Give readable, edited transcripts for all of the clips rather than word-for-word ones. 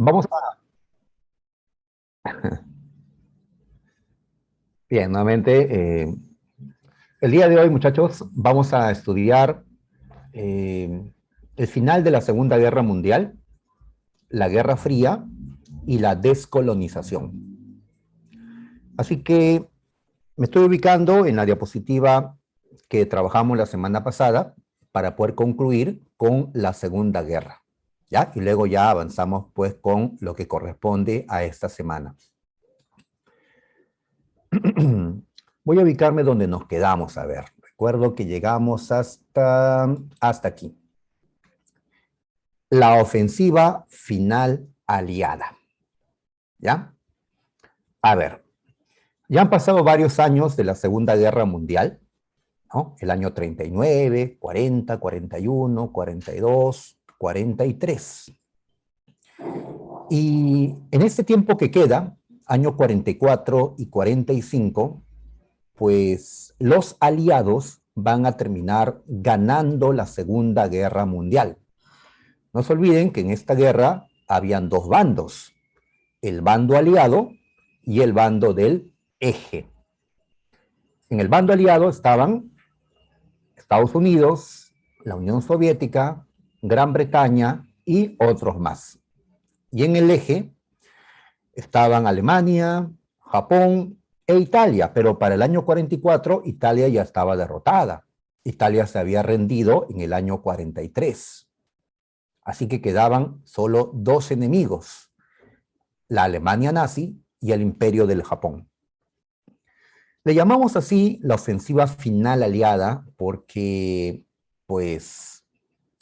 Vamos a... Bien, nuevamente, el día de hoy, muchachos, vamos a estudiar eh, el final de la Segunda Guerra Mundial, la Guerra Fría y la descolonización. Así que me estoy ubicando en la diapositiva que trabajamos la semana pasada para poder concluir con la Segunda Guerra, ¿ya? Y luego ya avanzamos pues con lo que corresponde a esta semana. Voy a ubicarme donde nos quedamos, a ver. Recuerdo que llegamos hasta aquí. La ofensiva final aliada. ¿Ya? A ver, ya han pasado varios años de la Segunda Guerra Mundial, ¿no? El año 39, 40, 41, 42, 43. Y en este tiempo que queda, año 44 y 45, pues los aliados van a terminar ganando la Segunda Guerra Mundial. No se olviden que en esta guerra habían dos bandos, el bando aliado y el bando del eje. En el bando aliado estaban Estados Unidos, la Unión Soviética, Gran Bretaña y otros más. Y en el eje estaban Alemania, Japón e Italia, pero para el año 44 Italia ya estaba derrotada. Italia se había rendido en el año 43. Así que quedaban solo dos enemigos, la Alemania nazi y el Imperio del Japón. Le llamamos así la ofensiva final aliada porque, pues,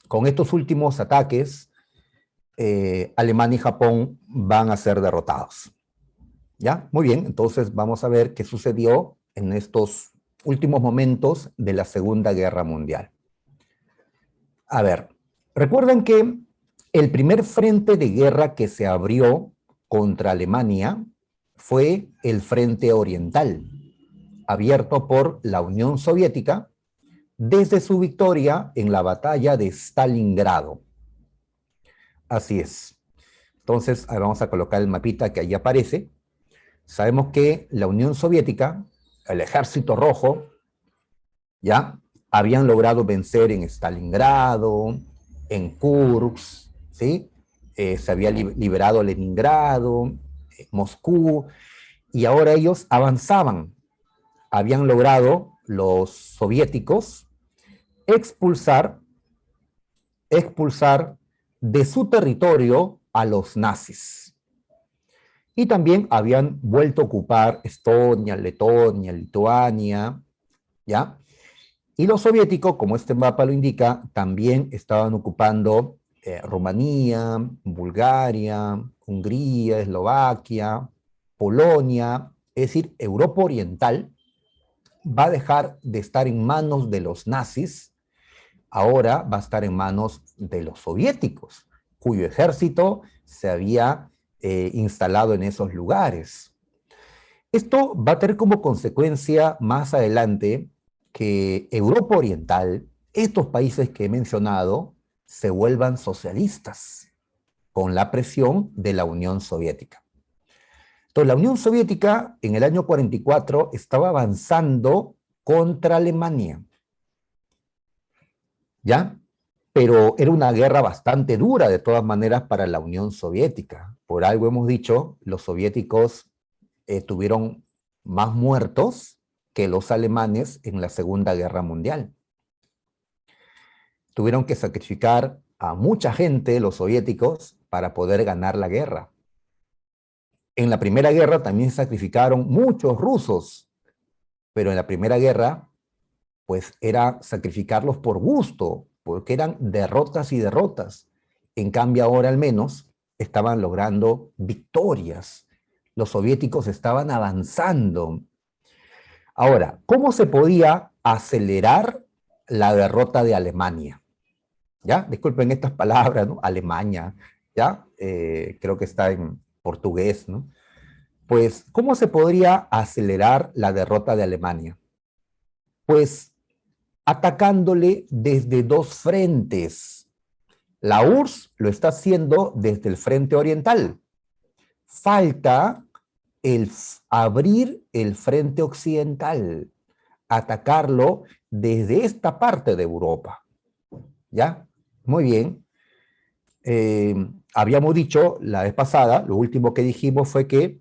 con estos últimos ataques, Alemania y Japón van a ser derrotados. ¿Ya? Muy bien, entonces vamos a ver qué sucedió en estos últimos momentos de la Segunda Guerra Mundial. A ver, recuerden que el primer frente de guerra que se abrió contra Alemania fue el Frente Oriental, abierto por la Unión Soviética desde su victoria en la batalla de Stalingrado. Así es. Entonces, vamos a colocar el mapita que ahí aparece. Sabemos que la Unión Soviética, el Ejército Rojo, ya habían logrado vencer en Stalingrado, en Kursk, ¿sí? Se había liberado Leningrado, Moscú, y ahora ellos avanzaban. Habían logrado los soviéticos expulsar de su territorio a los nazis. Y también habían vuelto a ocupar Estonia, Letonia, Lituania, ¿ya? Y los soviéticos, como este mapa lo indica, también estaban ocupando Rumanía, Bulgaria, Hungría, Eslovaquia, Polonia, es decir, Europa Oriental va a dejar de estar en manos de los nazis, ahora va a estar en manos de los soviéticos, cuyo ejército se había instalado en esos lugares. Esto va a tener como consecuencia más adelante que Europa Oriental, estos países que he mencionado, se vuelvan socialistas con la presión de la Unión Soviética. Entonces, la Unión Soviética en el año 44 estaba avanzando contra Alemania, ¿ya? Pero era una guerra bastante dura de todas maneras para la Unión Soviética. Por algo hemos dicho, los soviéticos tuvieron más muertos que los alemanes en la Segunda Guerra Mundial. Tuvieron que sacrificar a mucha gente, los soviéticos, para poder ganar la guerra. En la Primera Guerra también sacrificaron muchos rusos, pero en la Primera Guerra, pues era sacrificarlos por gusto, porque eran derrotas y derrotas. En cambio ahora al menos estaban logrando victorias. Los soviéticos estaban avanzando. Ahora, ¿cómo se podía acelerar la derrota de Alemania? ¿Ya? Disculpen estas palabras, ¿no? Alemania, ¿ya? Creo que está en portugués, ¿no? Pues, ¿cómo se podría acelerar la derrota de Alemania? Pues atacándole desde dos frentes. La URSS lo está haciendo desde el frente oriental. Falta abrir el frente occidental, atacarlo desde esta parte de Europa. ¿Ya? Muy bien. Habíamos dicho la vez pasada, lo último que dijimos fue que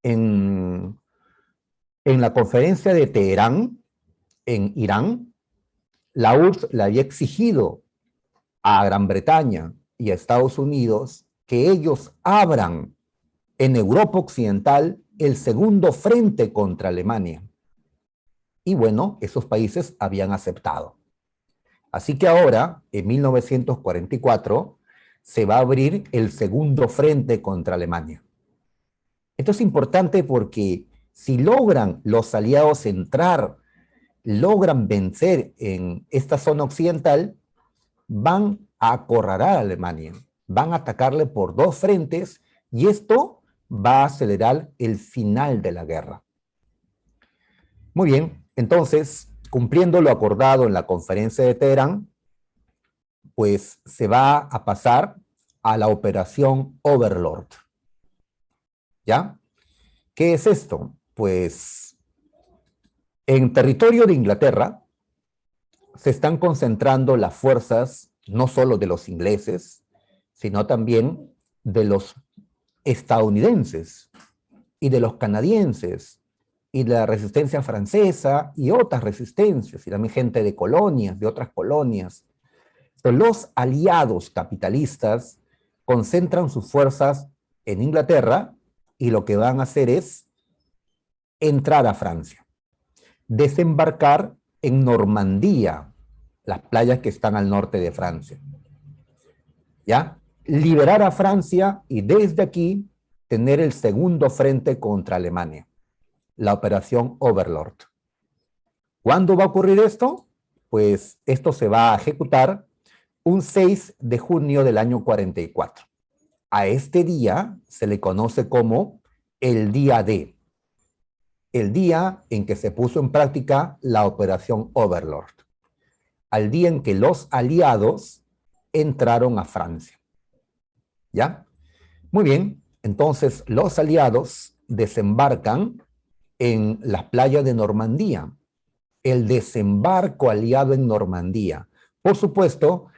en la conferencia de Teherán, en Irán, la URSS le había exigido a Gran Bretaña y a Estados Unidos que ellos abran en Europa Occidental el segundo frente contra Alemania. Y bueno, esos países habían aceptado. Así que ahora, en 1944, se va a abrir el segundo frente contra Alemania. Esto es importante porque si logran los aliados entrar, logran vencer en esta zona occidental, van a acorralar a Alemania, van a atacarle por dos frentes y esto va a acelerar el final de la guerra. Muy bien, entonces, cumpliendo lo acordado en la conferencia de Teherán, pues se va a pasar a la operación Overlord. ¿Ya? ¿Qué es esto? Pues en territorio de Inglaterra se están concentrando las fuerzas no solo de los ingleses, sino también de los estadounidenses y de los canadienses y de la resistencia francesa y otras resistencias, y también gente de colonias, de otras colonias. Entonces, los aliados capitalistas concentran sus fuerzas en Inglaterra y lo que van a hacer es entrar a Francia, desembarcar en Normandía, las playas que están al norte de Francia, ¿ya? Liberar a Francia y desde aquí tener el segundo frente contra Alemania, la operación Overlord. ¿Cuándo va a ocurrir esto? Pues esto se va a ejecutar un 6 de junio del año 44. A este día se le conoce como el día D, el día en que se puso en práctica la operación Overlord, al día en que los aliados entraron a Francia. ¿Ya? Muy bien, entonces los aliados desembarcan en las playas de Normandía. El desembarco aliado en Normandía. Por supuesto,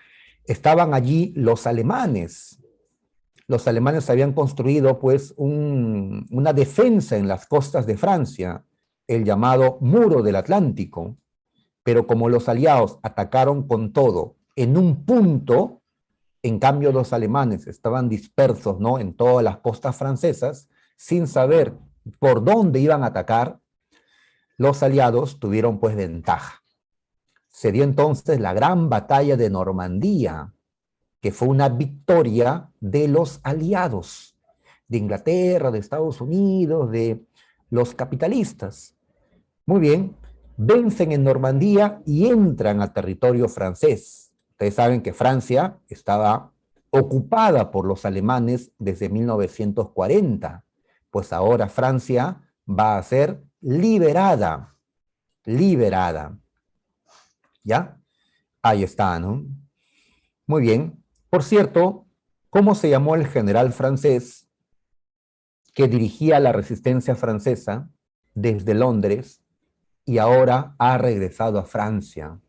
estaban allí los alemanes. Los alemanes habían construido pues una defensa en las costas de Francia, el llamado Muro del Atlántico, pero como los aliados atacaron con todo en un punto, en cambio los alemanes estaban dispersos, ¿no?, en todas las costas francesas, sin saber por dónde iban a atacar, los aliados tuvieron pues ventaja. Se dio entonces la gran batalla de Normandía, que fue una victoria de los aliados, de Inglaterra, de Estados Unidos, de los capitalistas. Muy bien, vencen en Normandía y entran a territorio francés. Ustedes saben que Francia estaba ocupada por los alemanes desde 1940, pues ahora Francia va a ser liberada, liberada. ¿Ya? Ahí está, ¿no? Muy bien. Por cierto, ¿cómo se llamó el general francés que dirigía la resistencia francesa desde Londres y ahora ha regresado a Francia?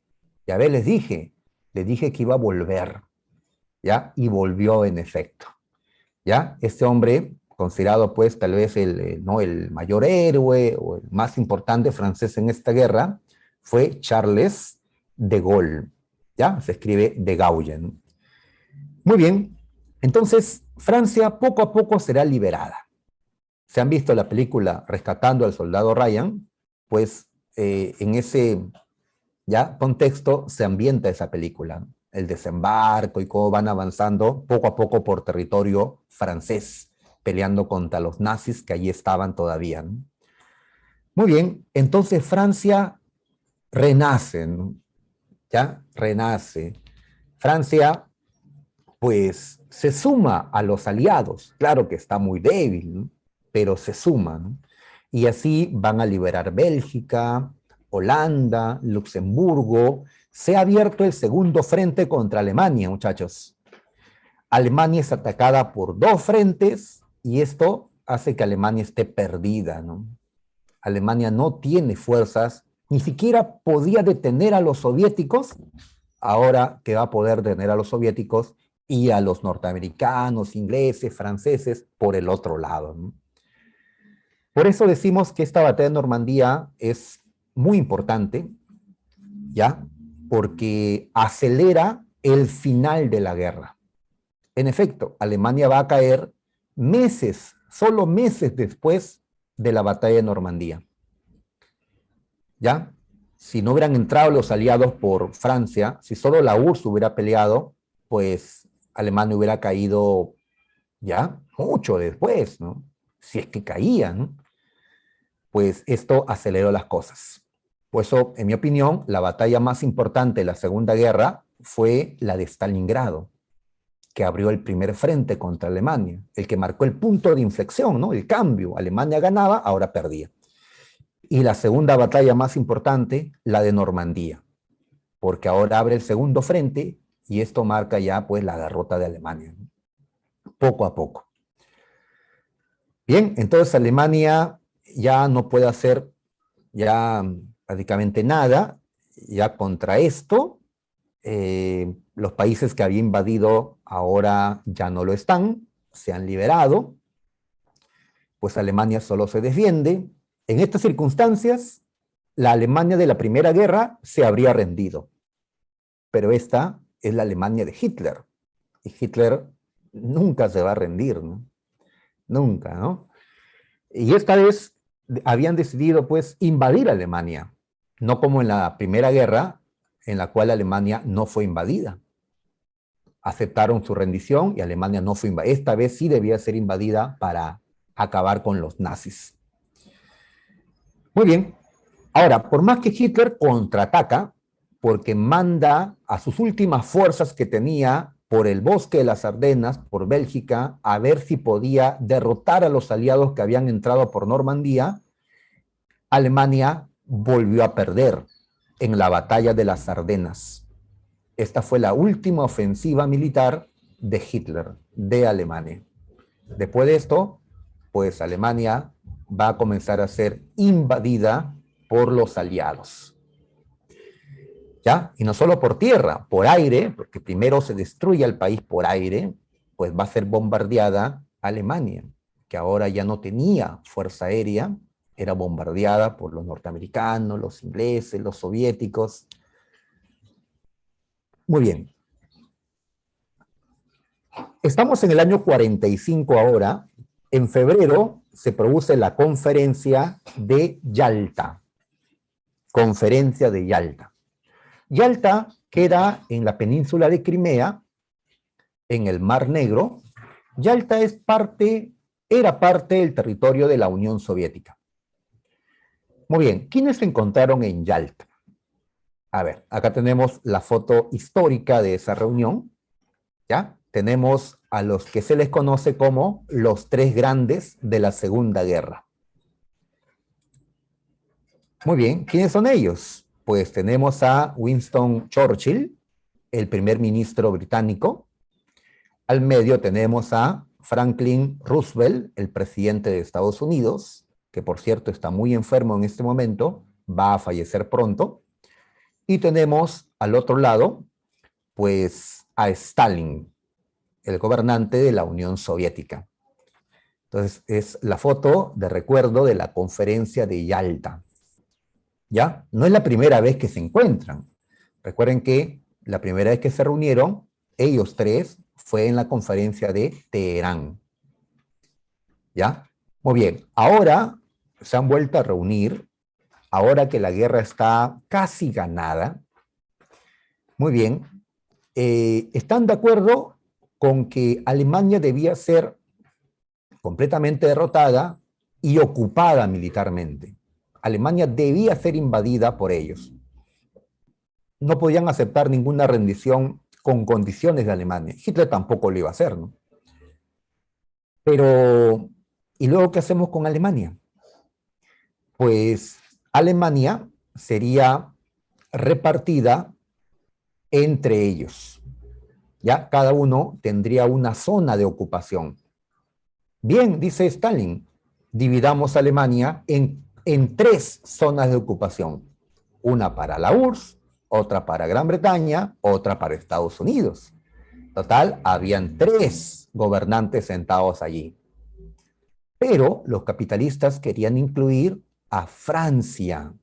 Ya ves, les dije que iba a volver, ¿ya? Y volvió en efecto, ¿ya? Este hombre, considerado pues tal vez ¿no?, el mayor héroe o el más importante francés en esta guerra, fue Charles de Gaulle, ¿ya? Se escribe de Gaulle, ¿no? Muy bien, entonces Francia poco a poco será liberada. ¿Se han visto la película Rescatando al Soldado Ryan? Pues en ese ya contexto se ambienta esa película, el desembarco y cómo van avanzando poco a poco por territorio francés, peleando contra los nazis que allí estaban todavía, ¿no? Muy bien, entonces Francia renace, ¿no? ¿Ya? Renace. Francia pues se suma a los aliados. Claro que está muy débil, ¿no?, pero se suma, ¿no? Y así van a liberar Bélgica, Holanda, Luxemburgo, Se ha abierto el segundo frente contra Alemania, muchachos. Alemania es atacada por dos frentes y esto hace que Alemania esté perdida, ¿no? Alemania no tiene fuerzas, ni siquiera podía detener a los soviéticos, ahora que va a poder detener a los soviéticos y a los norteamericanos, ingleses, franceses, por el otro lado, ¿no? Por eso decimos que esta batalla de Normandía es muy importante, ¿ya? Porque acelera el final de la guerra. En efecto, Alemania va a caer meses, solo meses después de la batalla de Normandía. ¿Ya? Si no hubieran entrado los aliados por Francia, si solo la URSS hubiera peleado, pues Alemania hubiera caído ya mucho después, ¿no? Si es que caía, ¿no? Pues esto aceleró las cosas. Por eso, en mi opinión, la batalla más importante de la Segunda Guerra fue la de Stalingrado, que abrió el primer frente contra Alemania, el que marcó el punto de inflexión, ¿no? El cambio. Alemania ganaba, ahora perdía. Y la segunda batalla más importante, la de Normandía, porque ahora abre el segundo frente y esto marca ya pues la derrota de Alemania, ¿no? Poco a poco. Bien, entonces Alemania ya no puede hacer ya prácticamente nada ya contra esto. Los países que había invadido ahora ya no lo están, se han liberado, pues Alemania solo se defiende. En estas circunstancias, la Alemania de la Primera Guerra se habría rendido, pero esta es la Alemania de Hitler, y Hitler nunca se va a rendir, ¿no? Nunca, ¿no? Y esta vez habían decidido, pues, invadir Alemania, no como en la Primera Guerra, en la cual Alemania no fue invadida. Aceptaron su rendición y Alemania no fue invadida. Esta vez sí debía ser invadida para acabar con los nazis. Muy bien. Ahora, por más que Hitler contraataca, porque manda a sus últimas fuerzas que tenía por el bosque de las Ardenas, por Bélgica, a ver si podía derrotar a los aliados que habían entrado por Normandía, Alemania volvió a perder en la batalla de las Ardenas. Esta fue la última ofensiva militar de Hitler, de Alemania. Después de esto, pues Alemania va a comenzar a ser invadida por los aliados. ¿Ya? Y no solo por tierra, por aire, porque primero se destruye el país por aire, pues va a ser bombardeada Alemania, que ahora ya no tenía fuerza aérea, era bombardeada por los norteamericanos, los ingleses, los soviéticos. Muy bien. Estamos en el año 45 ahora. En febrero se produce la conferencia de Yalta. Conferencia de Yalta. Yalta queda en la península de Crimea, en el Mar Negro. Yalta era parte del territorio de la Unión Soviética. Muy bien, ¿quiénes se encontraron en Yalta? A ver, acá tenemos la foto histórica de esa reunión, ¿ya? Tenemos a los que se les conoce como los tres grandes de la Segunda Guerra. Muy bien, ¿quiénes son ellos? Pues tenemos a Winston Churchill, el primer ministro británico. Al medio tenemos a Franklin Roosevelt, el presidente de Estados Unidos, que por cierto está muy enfermo en este momento, va a fallecer pronto. Y tenemos al otro lado, pues a Stalin, el gobernante de la Unión Soviética. Entonces es la foto de recuerdo de la conferencia de Yalta. ¿Ya? No es la primera vez que se encuentran. Recuerden que la primera vez que se reunieron, ellos tres, fue en la conferencia de Teherán. ¿Ya? Muy bien, ahora se han vuelto a reunir, ahora que la guerra está casi ganada. Muy bien, están de acuerdo con que Alemania debía ser completamente derrotada y ocupada militarmente. Alemania debía ser invadida por ellos. No podían aceptar ninguna rendición con condiciones de Alemania. Hitler tampoco lo iba a hacer, ¿no? Pero, ¿y luego qué hacemos con Alemania? Pues Alemania sería repartida entre ellos. Ya cada uno tendría una zona de ocupación. Bien, dice Stalin, dividamos Alemania en tres zonas de ocupación. Una para la URSS, otra para Gran Bretaña, otra para Estados Unidos. Total, habían tres gobernantes sentados allí. Pero los capitalistas querían incluir a Francia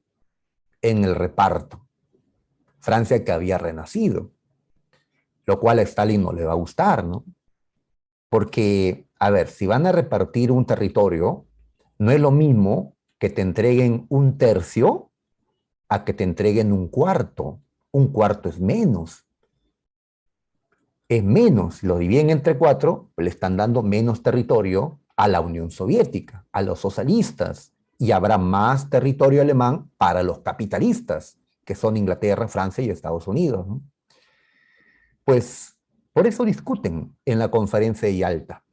en el reparto. Francia que había renacido, lo cual a Stalin no le va a gustar, ¿no? Porque, a ver, si van a repartir un territorio, no es lo mismo que te entreguen un tercio a que te entreguen un cuarto. Un cuarto es menos. Es menos. Lo dividen entre cuatro, pues le están dando menos territorio a la Unión Soviética, a los socialistas, y habrá más territorio alemán para los capitalistas, que son Inglaterra, Francia y Estados Unidos, ¿no? Pues por eso discuten en la conferencia de Yalta,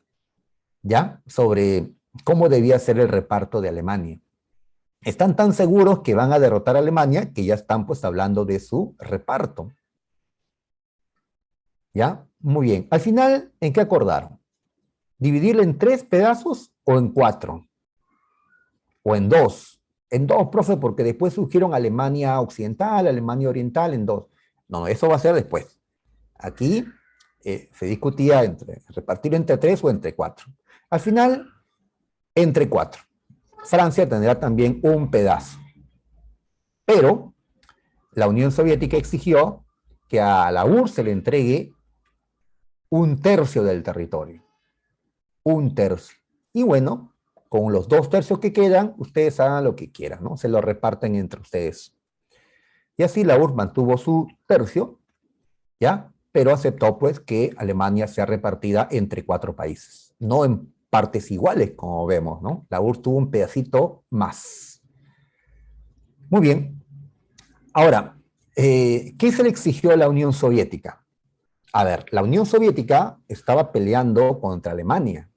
¿ya? Sobre cómo debía ser el reparto de Alemania. Están tan seguros que van a derrotar a Alemania que ya están pues hablando de su reparto. ¿Ya? Muy bien. Al final, ¿en qué acordaron? ¿Dividirla en tres pedazos o en cuatro? ¿O en dos? En dos, profe, porque después surgieron Alemania Occidental, Alemania Oriental, en dos. No, eso va a ser después. Aquí se discutía entre repartir entre tres o entre cuatro. Al final, entre cuatro. Francia tendrá también un pedazo. Pero la Unión Soviética exigió que a la URSS se le entregue un tercio del territorio. Un tercio. Y bueno, con los dos tercios que quedan, ustedes hagan lo que quieran, ¿no? Se lo reparten entre ustedes. Y así la URSS mantuvo su tercio, ¿ya? Pero aceptó pues que Alemania sea repartida entre cuatro países, no en partes iguales, como vemos, ¿no? La URSS tuvo un pedacito más. Muy bien. Ahora, ¿qué se le exigió a la Unión Soviética? A ver, la Unión Soviética estaba peleando contra Alemania,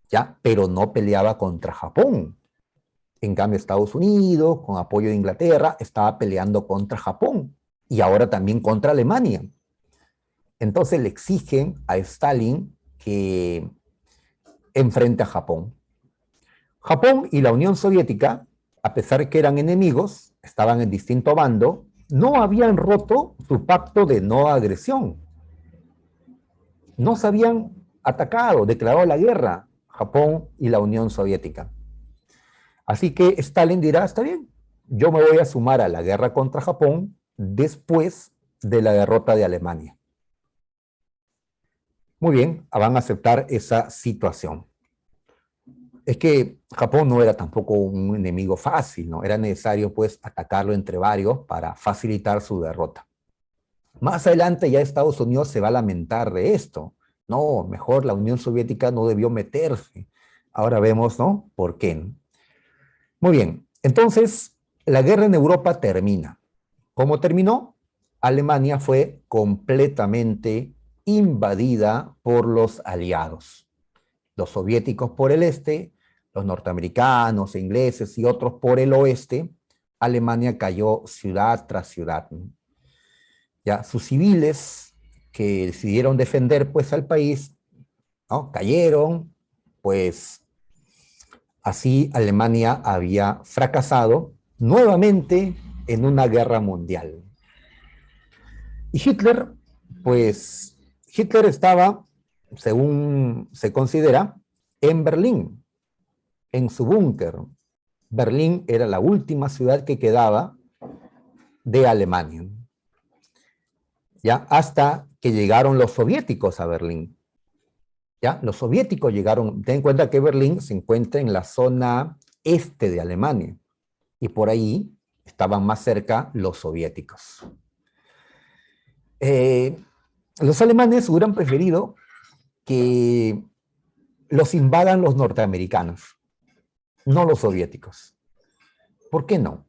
¿ya? Pero no peleaba contra Japón. En cambio, Estados Unidos, con apoyo de Inglaterra, estaba peleando contra Japón y ahora también contra Alemania. Entonces le exigen a Stalin que enfrente a Japón. Japón y la Unión Soviética, a pesar de que eran enemigos, estaban en distinto bando, no habían roto su pacto de no agresión. No se habían atacado, declarado la guerra, Japón y la Unión Soviética. Así que Stalin dirá, está bien, yo me voy a sumar a la guerra contra Japón después de la derrota de Alemania. Muy bien, van a aceptar esa situación. Es que Japón no era tampoco un enemigo fácil, ¿no? Era necesario pues atacarlo entre varios para facilitar su derrota. Más adelante ya Estados Unidos se va a lamentar de esto. No, mejor la Unión Soviética no debió meterse. Ahora vemos, ¿no? ¿Por qué? Muy bien, entonces la guerra en Europa termina. ¿Cómo terminó? Alemania fue completamente invadida por los aliados. Los soviéticos por el este, los norteamericanos, ingleses y otros por el oeste. Alemania cayó ciudad tras ciudad. Ya sus civiles que decidieron defender pues al país, ¿no? Cayeron, pues así Alemania había fracasado nuevamente en una guerra mundial. Y Hitler, pues Hitler estaba, según se considera, en Berlín, en su búnker. Berlín era la última ciudad que quedaba de Alemania, ¿ya? Hasta que llegaron los soviéticos a Berlín. ¿Ya? Los soviéticos llegaron, ten en cuenta que Berlín se encuentra en la zona este de Alemania, y por ahí estaban más cerca los soviéticos. Los alemanes hubieran preferido que los invadan los norteamericanos, no los soviéticos. ¿Por qué no?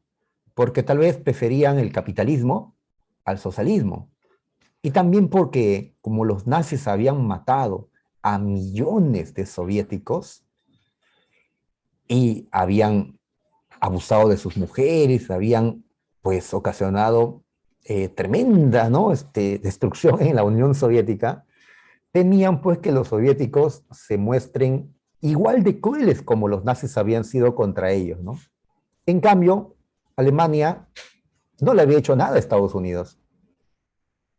Porque tal vez preferían el capitalismo al socialismo. Y también porque, como los nazis habían matado a millones de soviéticos y habían abusado de sus mujeres, habían pues ocasionado tremenda, ¿no? Destrucción en la Unión Soviética, temían pues que los soviéticos se muestren igual de crueles como los nazis habían sido contra ellos, ¿no? En cambio, Alemania no le había hecho nada a Estados Unidos.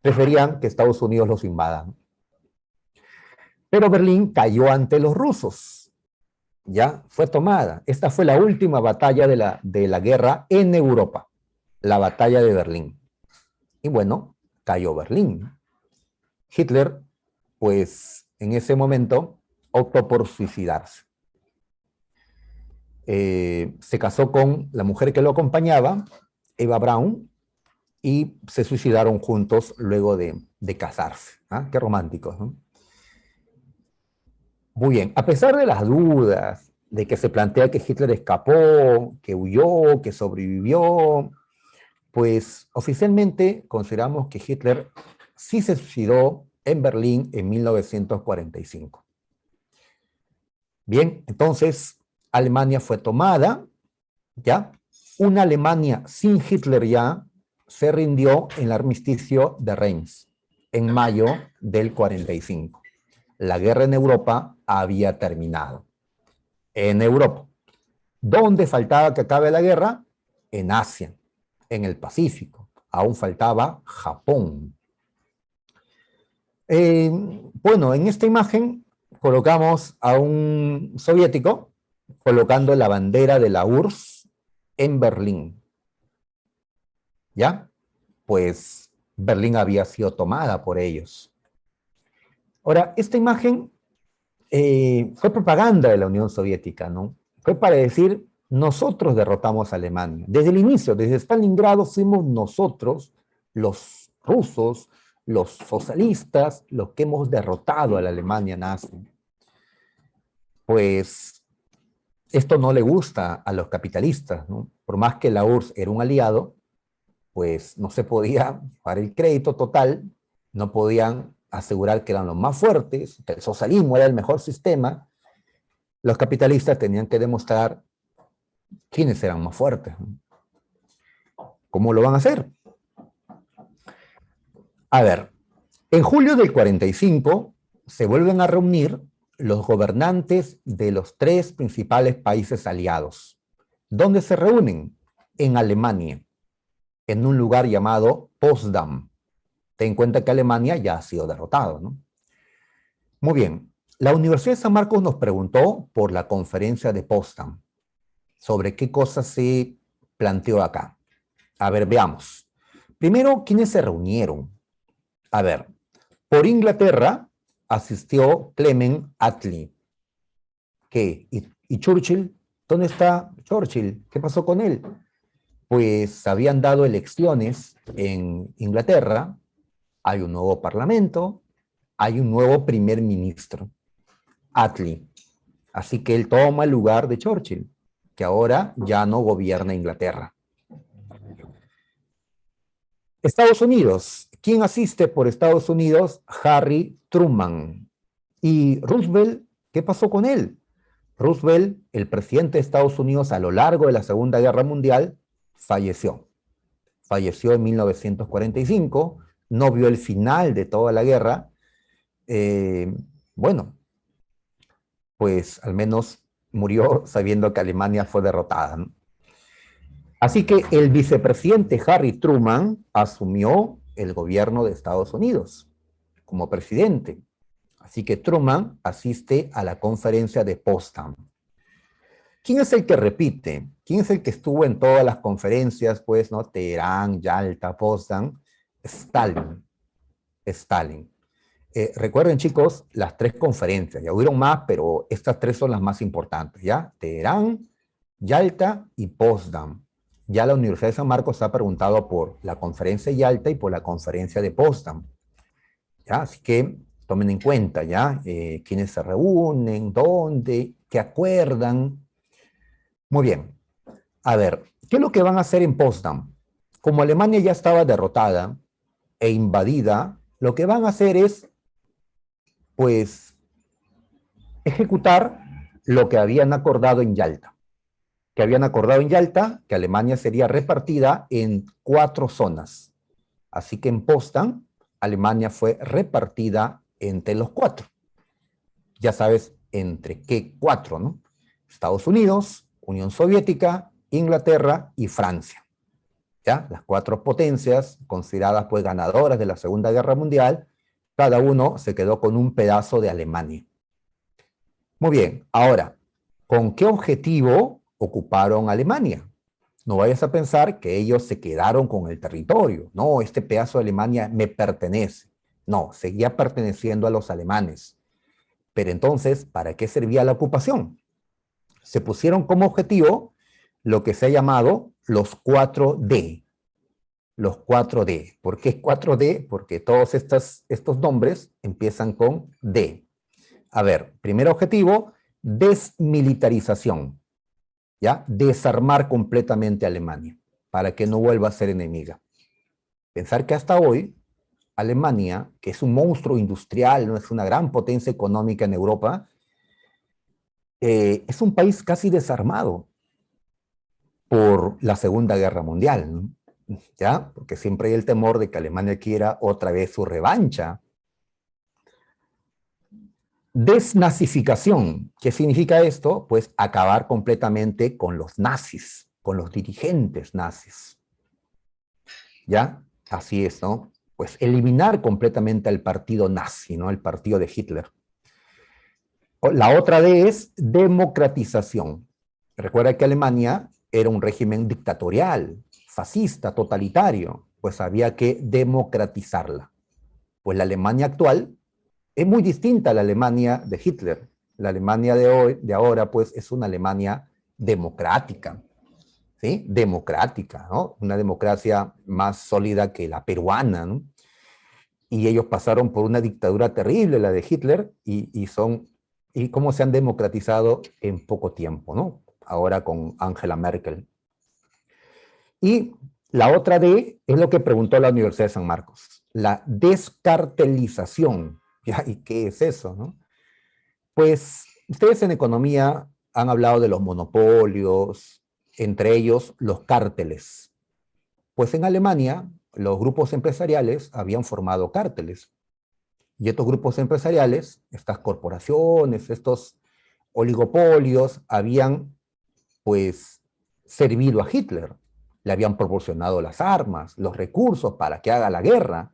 Preferían que Estados Unidos los invada. Pero Berlín cayó ante los rusos. Ya fue tomada. Esta fue la última batalla de la guerra en Europa, la batalla de Berlín. Y bueno, cayó Berlín. Hitler, pues en ese momento, optó por suicidarse. Se casó con la mujer que lo acompañaba, Eva Braun, y se suicidaron juntos luego de casarse. ¿Ah? Qué románticos, ¿no? Muy bien, a pesar de las dudas, de que se plantea que Hitler escapó, que huyó, que sobrevivió, pues oficialmente consideramos que Hitler sí se suicidó en Berlín en 1945. Bien, entonces Alemania fue tomada, ¿ya? Una Alemania sin Hitler ya se rindió en el armisticio de Reims en mayo del 45. La guerra en Europa había terminado. En Europa. ¿Dónde faltaba que acabe la guerra? En Asia, en el Pacífico. Aún faltaba Japón. Bueno, en esta imagen colocamos a un soviético colocando la bandera de la URSS en Berlín. ¿Ya? Pues Berlín había sido tomada por ellos. Ahora, esta imagen fue propaganda de la Unión Soviética, ¿no? Fue para decir, nosotros derrotamos a Alemania. Desde el inicio, desde Stalingrado, fuimos nosotros, los rusos, los socialistas, los que hemos derrotado a la Alemania nazi. Pues esto no le gusta a los capitalistas, ¿no? Por más que la URSS era un aliado, pues no se podía dar el crédito total, no podían asegurar que eran los más fuertes, que el socialismo era el mejor sistema. Los capitalistas tenían que demostrar quiénes eran más fuertes. ¿Cómo lo van a hacer? A ver, en julio del 45 se vuelven a reunir los gobernantes de los tres principales países aliados. ¿Dónde se reúnen? En Alemania, en un lugar llamado Potsdam. Ten en cuenta que Alemania ya ha sido derrotado, ¿no? Muy bien. La Universidad de San Marcos nos preguntó por la conferencia de Potsdam sobre qué cosas se planteó acá. A ver, veamos. Primero, ¿quiénes se reunieron? A ver, por Inglaterra asistió Clement Attlee. ¿Qué? ¿Y Churchill? ¿Dónde está Churchill? ¿Qué pasó con él? Pues habían dado elecciones en Inglaterra, hay un nuevo parlamento, hay un nuevo primer ministro, Attlee. Así que él toma el lugar de Churchill, que ahora ya no gobierna Inglaterra. Estados Unidos. ¿Quién asiste por Estados Unidos? Harry Truman. ¿Y Roosevelt? ¿Qué pasó con él? Roosevelt, el presidente de Estados Unidos a lo largo de la Segunda Guerra Mundial, falleció. Falleció en 1945, no vio el final de toda la guerra. Bueno, pues al menos murió sabiendo que Alemania fue derrotada, ¿no? Así que el vicepresidente Harry Truman asumió el gobierno de Estados Unidos como presidente. Así que Truman asiste a la conferencia de Potsdam. ¿Quién es el que repite? ¿Quién es el que estuvo en todas las conferencias, pues, ¿no? Teherán, Yalta, Potsdam. Stalin. Stalin. Recuerden, chicos, las tres conferencias. Ya hubieron más, pero estas tres son las más importantes, ¿ya? Teherán, Yalta y Potsdam. Ya la Universidad de San Marcos ha preguntado por la conferencia de Yalta y por la conferencia de Potsdam. ¿Ya? Así que tomen en cuenta, ¿ya? Quiénes se reúnen, dónde, qué acuerdan. Muy bien. A ver, ¿qué es lo que van a hacer en Potsdam? Como Alemania ya estaba derrotada e invadida, lo que van a hacer es, pues, ejecutar lo que habían acordado en Yalta. Que habían acordado en Yalta que Alemania sería repartida en 4 zonas. Así que en Potsdam, Alemania fue repartida entre los cuatro. Ya sabes, entre qué cuatro, ¿no? Estados Unidos, Unión Soviética, Inglaterra y Francia. ¿Ya? Las cuatro potencias consideradas pues ganadoras de la Segunda Guerra Mundial, cada uno se quedó con un pedazo de Alemania. Muy bien, ahora, ¿con qué objetivo ocuparon Alemania? No vayas a pensar que ellos se quedaron con el territorio. No, este pedazo de Alemania me pertenece. No, seguía perteneciendo a los alemanes. Pero entonces, ¿para qué servía la ocupación? Se pusieron como objetivo lo que se ha llamado los 4D. Los 4D. ¿Por qué 4D? Porque todos estos nombres empiezan con D. A ver, primer objetivo, desmilitarización. ¿Ya? Desarmar completamente a Alemania para que no vuelva a ser enemiga. Pensar que hasta hoy Alemania, que es un monstruo industrial, no es una gran potencia económica en Europa, es un país casi desarmado por la Segunda Guerra Mundial, ¿no? ¿Ya? Porque siempre hay el temor de que Alemania quiera otra vez su revancha. Desnazificación. ¿Qué significa esto? Pues acabar completamente con los nazis, con los dirigentes nazis. ¿Ya? Así es, ¿no? Pues eliminar completamente al partido nazi, ¿no? El partido de Hitler. La otra D es democratización. Recuerda que Alemania era un régimen dictatorial, fascista, totalitario, pues había que democratizarla. Pues la Alemania actual es muy distinta a la Alemania de Hitler. La Alemania de hoy, de ahora, pues es una Alemania democrática, ¿sí? Democrática, ¿no? Una democracia más sólida que la peruana, ¿no? Y ellos pasaron por una dictadura terrible, la de Hitler, y cómo se han democratizado en poco tiempo, ¿no? Ahora con Angela Merkel. Y la otra D es lo que preguntó la Universidad de San Marcos, la descartelización. ¿Ya? ¿Y qué es eso, no? Pues ustedes en economía han hablado de los monopolios, entre ellos los cárteles. Pues en Alemania los grupos empresariales habían formado cárteles. Y estos grupos empresariales, estas corporaciones, estos oligopolios, habían pues servido a Hitler. Le habían proporcionado las armas, los recursos para que haga la guerra.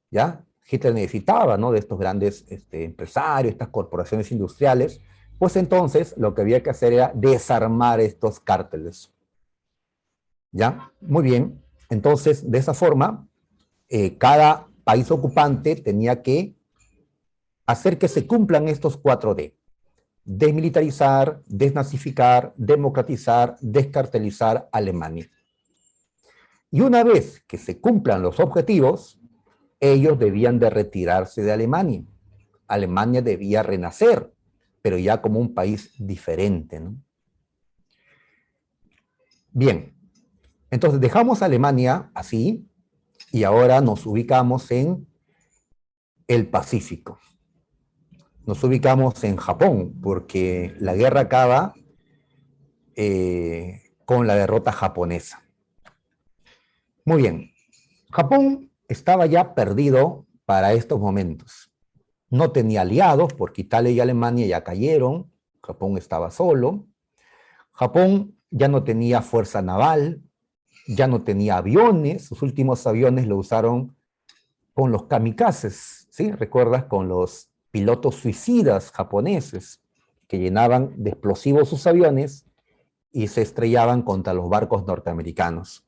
¿Ya? Hitler necesitaba, ¿no?, de estos grandes empresarios, estas corporaciones industriales. Pues entonces lo que había que hacer era desarmar estos cárteles. ¿Ya? Muy bien. Entonces, de esa forma, cada país ocupante tenía que hacer que se cumplan estos 4D. Desmilitarizar, desnazificar, democratizar, descartelizar Alemania. Y una vez que se cumplan los objetivos, ellos debían de retirarse de Alemania. Alemania debía renacer, pero ya como un país diferente, ¿no? Bien, entonces dejamos a Alemania así y ahora nos ubicamos en el Pacífico. Nos ubicamos en Japón, porque la guerra acaba con la derrota japonesa. Muy bien, Japón estaba ya perdido para estos momentos. No tenía aliados porque Italia y Alemania ya cayeron, Japón estaba solo. Japón ya no tenía fuerza naval, ya no tenía aviones, sus últimos aviones lo usaron con los kamikazes, ¿sí? ¿Recuerdas? Con los pilotos suicidas japoneses que llenaban de explosivos sus aviones y se estrellaban contra los barcos norteamericanos.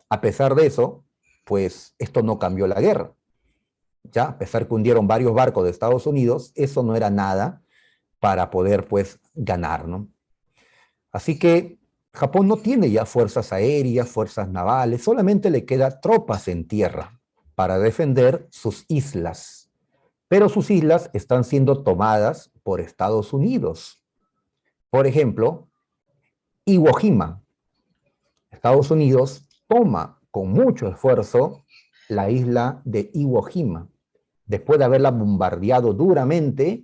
A pesar de eso, pues esto no cambió la guerra. Ya, a pesar que hundieron varios barcos de Estados Unidos, eso no era nada para poder, pues, ganar, ¿no? Así que Japón no tiene ya fuerzas aéreas, fuerzas navales, solamente le queda tropas en tierra para defender sus islas. Pero sus islas están siendo tomadas por Estados Unidos. Por ejemplo, Iwo Jima. Estados Unidos toma con mucho esfuerzo la isla de Iwo Jima. Después de haberla bombardeado duramente,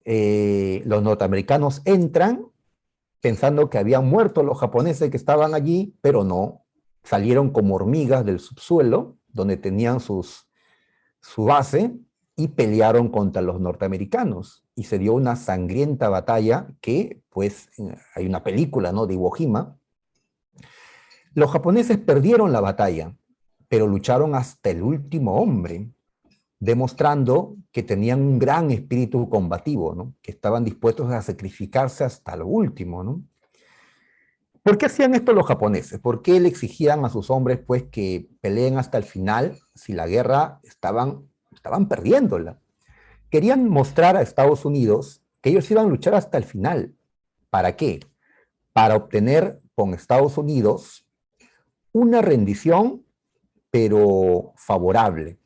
los norteamericanos entran pensando que habían muerto los japoneses que estaban allí, pero no, salieron como hormigas del subsuelo, donde tenían su base, y pelearon contra los norteamericanos. Y se dio una sangrienta batalla que, pues, hay una película, ¿no?, de Iwo Jima. Los japoneses perdieron la batalla, pero lucharon hasta el último hombre, demostrando que tenían un gran espíritu combativo, ¿no?, que estaban dispuestos a sacrificarse hasta lo último, ¿no? ¿Por qué hacían esto los japoneses? ¿Por qué le exigían a sus hombres, pues, que peleen hasta el final si la guerra estaban perdiéndola? Querían mostrar a Estados Unidos que ellos iban a luchar hasta el final. ¿Para qué? Para obtener con Estados Unidos una rendición, pero favorable.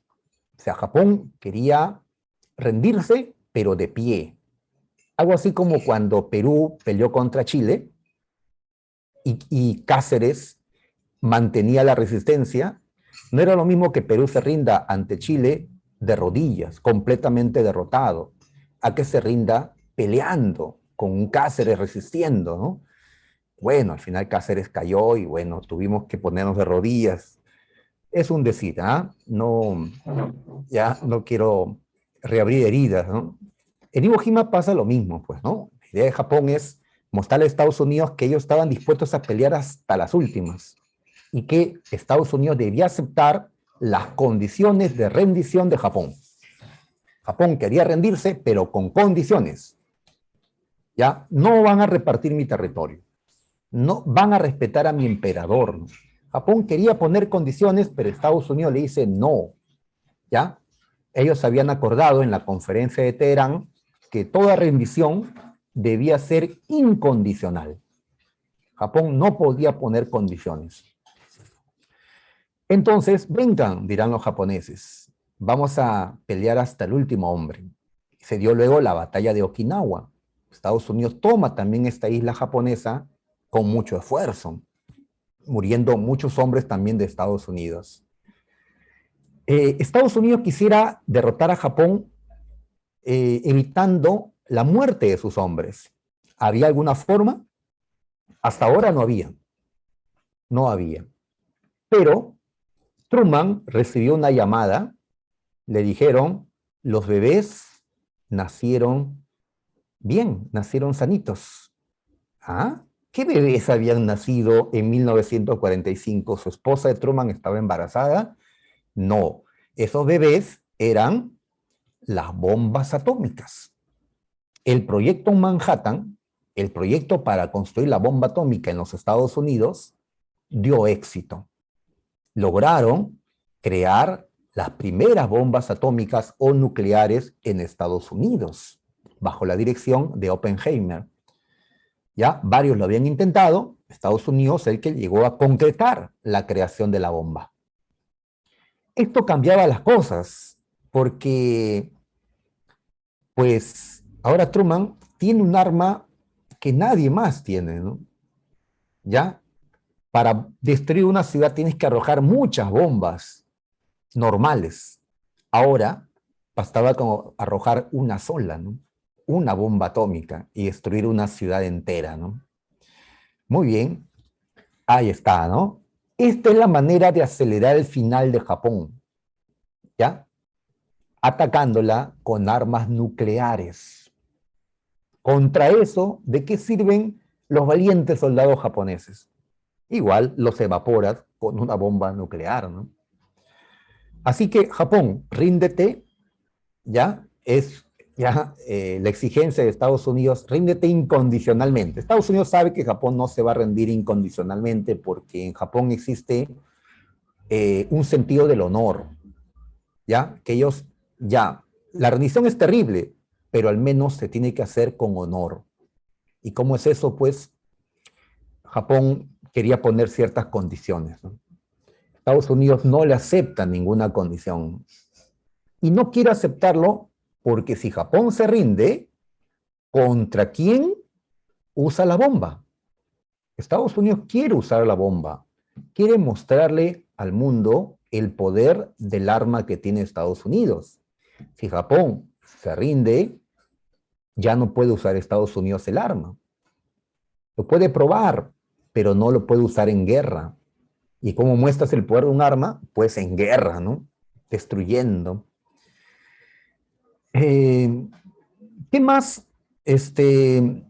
O sea, Japón quería rendirse, pero de pie. Algo así como cuando Perú peleó contra Chile y Cáceres mantenía la resistencia. No era lo mismo que Perú se rinda ante Chile de rodillas, completamente derrotado, a que se rinda peleando, con un Cáceres resistiendo, ¿no? Bueno, al final Cáceres cayó y bueno, tuvimos que ponernos de rodillas. Es un decir, ¿ah? No, ya no quiero reabrir heridas, ¿no? En Iwo Jima pasa lo mismo, pues, ¿no? La idea de Japón es mostrarle a Estados Unidos que ellos estaban dispuestos a pelear hasta las últimas y que Estados Unidos debía aceptar las condiciones de rendición de Japón. Japón quería rendirse, pero con condiciones. ¿Ya? No van a repartir mi territorio. No van a respetar a mi emperador, ¿no? Japón quería poner condiciones, pero Estados Unidos le dice no. ¿Ya? Ellos habían acordado en la conferencia de Teherán que toda rendición debía ser incondicional. Japón no podía poner condiciones. Entonces, vengan, dirán los japoneses, vamos a pelear hasta el último hombre. Se dio luego la batalla de Okinawa. Estados Unidos toma también esta isla japonesa con mucho esfuerzo, muriendo muchos hombres también de Estados Unidos. Estados Unidos quisiera derrotar a Japón evitando la muerte de sus hombres. ¿Había alguna forma? Hasta ahora no había. No había. Pero Truman recibió una llamada, le dijeron, los bebés nacieron bien, nacieron sanitos. ¿Ah? ¿Qué bebés habían nacido en 1945? ¿Su esposa de Truman estaba embarazada? No, esos bebés eran las bombas atómicas. El proyecto Manhattan, el proyecto para construir la bomba atómica en los Estados Unidos, dio éxito. Lograron crear las primeras bombas atómicas o nucleares en Estados Unidos, bajo la dirección de Oppenheimer. Ya varios lo habían intentado, Estados Unidos el que llegó a concretar la creación de la bomba. Esto cambiaba las cosas, porque pues ahora Truman tiene un arma que nadie más tiene, ¿no? ¿Ya? Para destruir una ciudad tienes que arrojar muchas bombas normales. Ahora bastaba como arrojar una sola, ¿no? Una bomba atómica y destruir una ciudad entera, ¿no? Muy bien, ahí está, ¿no? Esta es la manera de acelerar el final de Japón, ¿ya? Atacándola con armas nucleares. Contra eso, ¿de qué sirven los valientes soldados japoneses? Igual los evaporas con una bomba nuclear, ¿no? Así que Japón, ríndete, ya es la exigencia de Estados Unidos, ríndete incondicionalmente. Estados Unidos sabe que Japón no se va a rendir incondicionalmente porque en Japón existe un sentido del honor, ya que ellos, ya, la rendición es terrible, pero al menos se tiene que hacer con honor. ¿Y cómo es eso? Pues Japón quería poner ciertas condiciones, ¿no? Estados Unidos no le acepta ninguna condición. Y no quiere aceptarlo porque si Japón se rinde, ¿contra quién usa la bomba? Estados Unidos quiere usar la bomba. Quiere mostrarle al mundo el poder del arma que tiene Estados Unidos. Si Japón se rinde, ya no puede usar Estados Unidos el arma. Lo puede probar, pero no lo puede usar en guerra. ¿Y cómo muestras el poder de un arma? Pues en guerra, ¿no? Destruyendo. ¿Qué más? Este,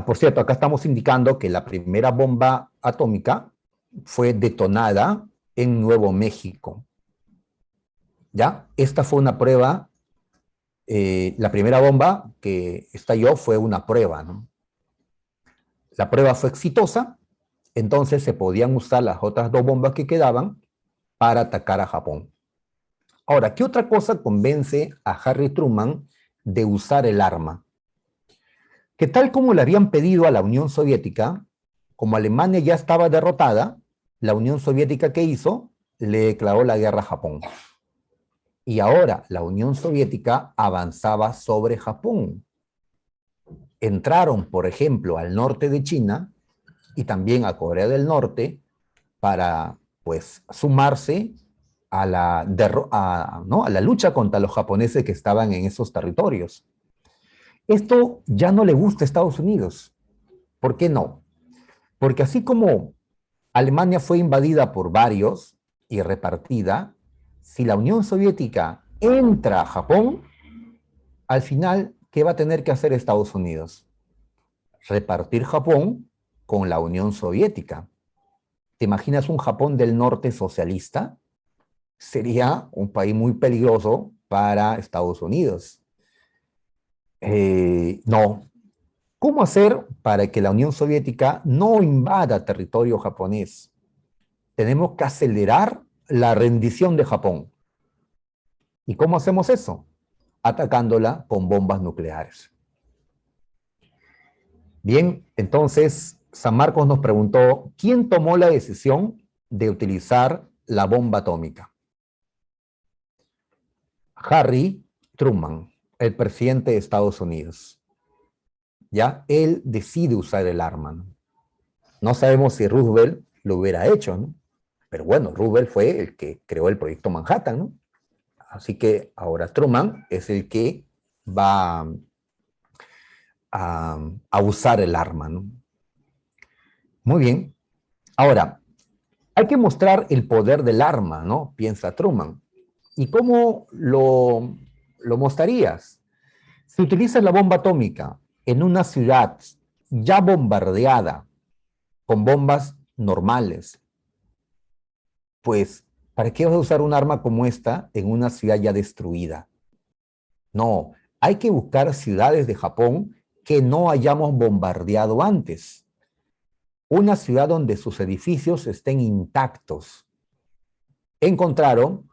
por cierto, acá estamos indicando que la primera bomba atómica fue detonada en Nuevo México. ¿Ya? Esta fue una prueba, la primera bomba que estalló fue una prueba, ¿no? La prueba fue exitosa, entonces se podían usar las otras dos bombas que quedaban para atacar a Japón. Ahora, ¿qué otra cosa convence a Harry Truman de usar el arma? Que tal como le habían pedido a la Unión Soviética, como Alemania ya estaba derrotada, la Unión Soviética, ¿qué hizo? Le declaró la guerra a Japón. Y ahora la Unión Soviética avanzaba sobre Japón. Entraron, por ejemplo, al norte de China y también a Corea del Norte para, pues, sumarse a ¿no? a la lucha contra los japoneses que estaban en esos territorios. Esto ya no le gusta a Estados Unidos. ¿Por qué no? Porque así como Alemania fue invadida por varios y repartida, si la Unión Soviética entra a Japón, al final, ¿qué va a tener que hacer Estados Unidos? Repartir Japón con la Unión Soviética. ¿Te imaginas un Japón del norte socialista? Sería un país muy peligroso para Estados Unidos. No. ¿Cómo hacer para que la Unión Soviética no invada territorio japonés? Tenemos que acelerar la rendición de Japón. ¿Y cómo hacemos eso? Atacándola con bombas nucleares. Bien, entonces San Marcos nos preguntó, ¿quién tomó la decisión de utilizar la bomba atómica? Harry Truman, el presidente de Estados Unidos. ¿Ya? Él decide usar el arma, ¿no? No sabemos si Roosevelt lo hubiera hecho, ¿no? Pero bueno, Roosevelt fue el que creó el proyecto Manhattan, ¿no? Así que ahora Truman es el que va a usar el arma, ¿no? Muy bien. Ahora, hay que mostrar el poder del arma, ¿no? Piensa Truman. ¿Y cómo lo mostrarías? Si utilizas la bomba atómica en una ciudad ya bombardeada con bombas normales, pues, ¿para qué vas a usar un arma como esta en una ciudad ya destruida? No, hay que buscar ciudades de Japón que no hayamos bombardeado antes. Una ciudad donde sus edificios estén intactos. Encontraron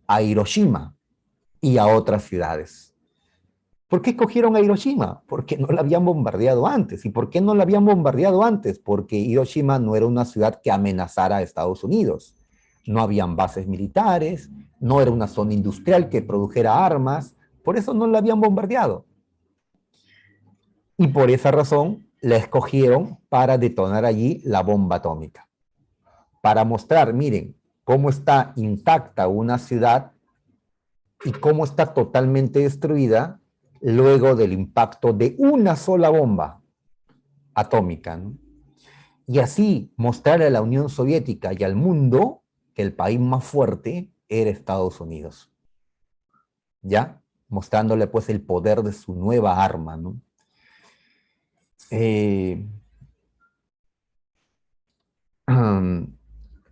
a Hiroshima y a otras ciudades. ¿Por qué escogieron a Hiroshima? Porque no la habían bombardeado antes. ¿Y por qué no la habían bombardeado antes? Porque Hiroshima no era una ciudad que amenazara a Estados Unidos. No habían bases militares, no era una zona industrial que produjera armas, por eso no la habían bombardeado. Y por esa razón la escogieron para detonar allí la bomba atómica. Para mostrar, miren, cómo está intacta una ciudad y cómo está totalmente destruida luego del impacto de una sola bomba atómica, ¿no? Y así mostrar a la Unión Soviética y al mundo que el país más fuerte era Estados Unidos. ¿Ya? Mostrándole pues el poder de su nueva arma, ¿no?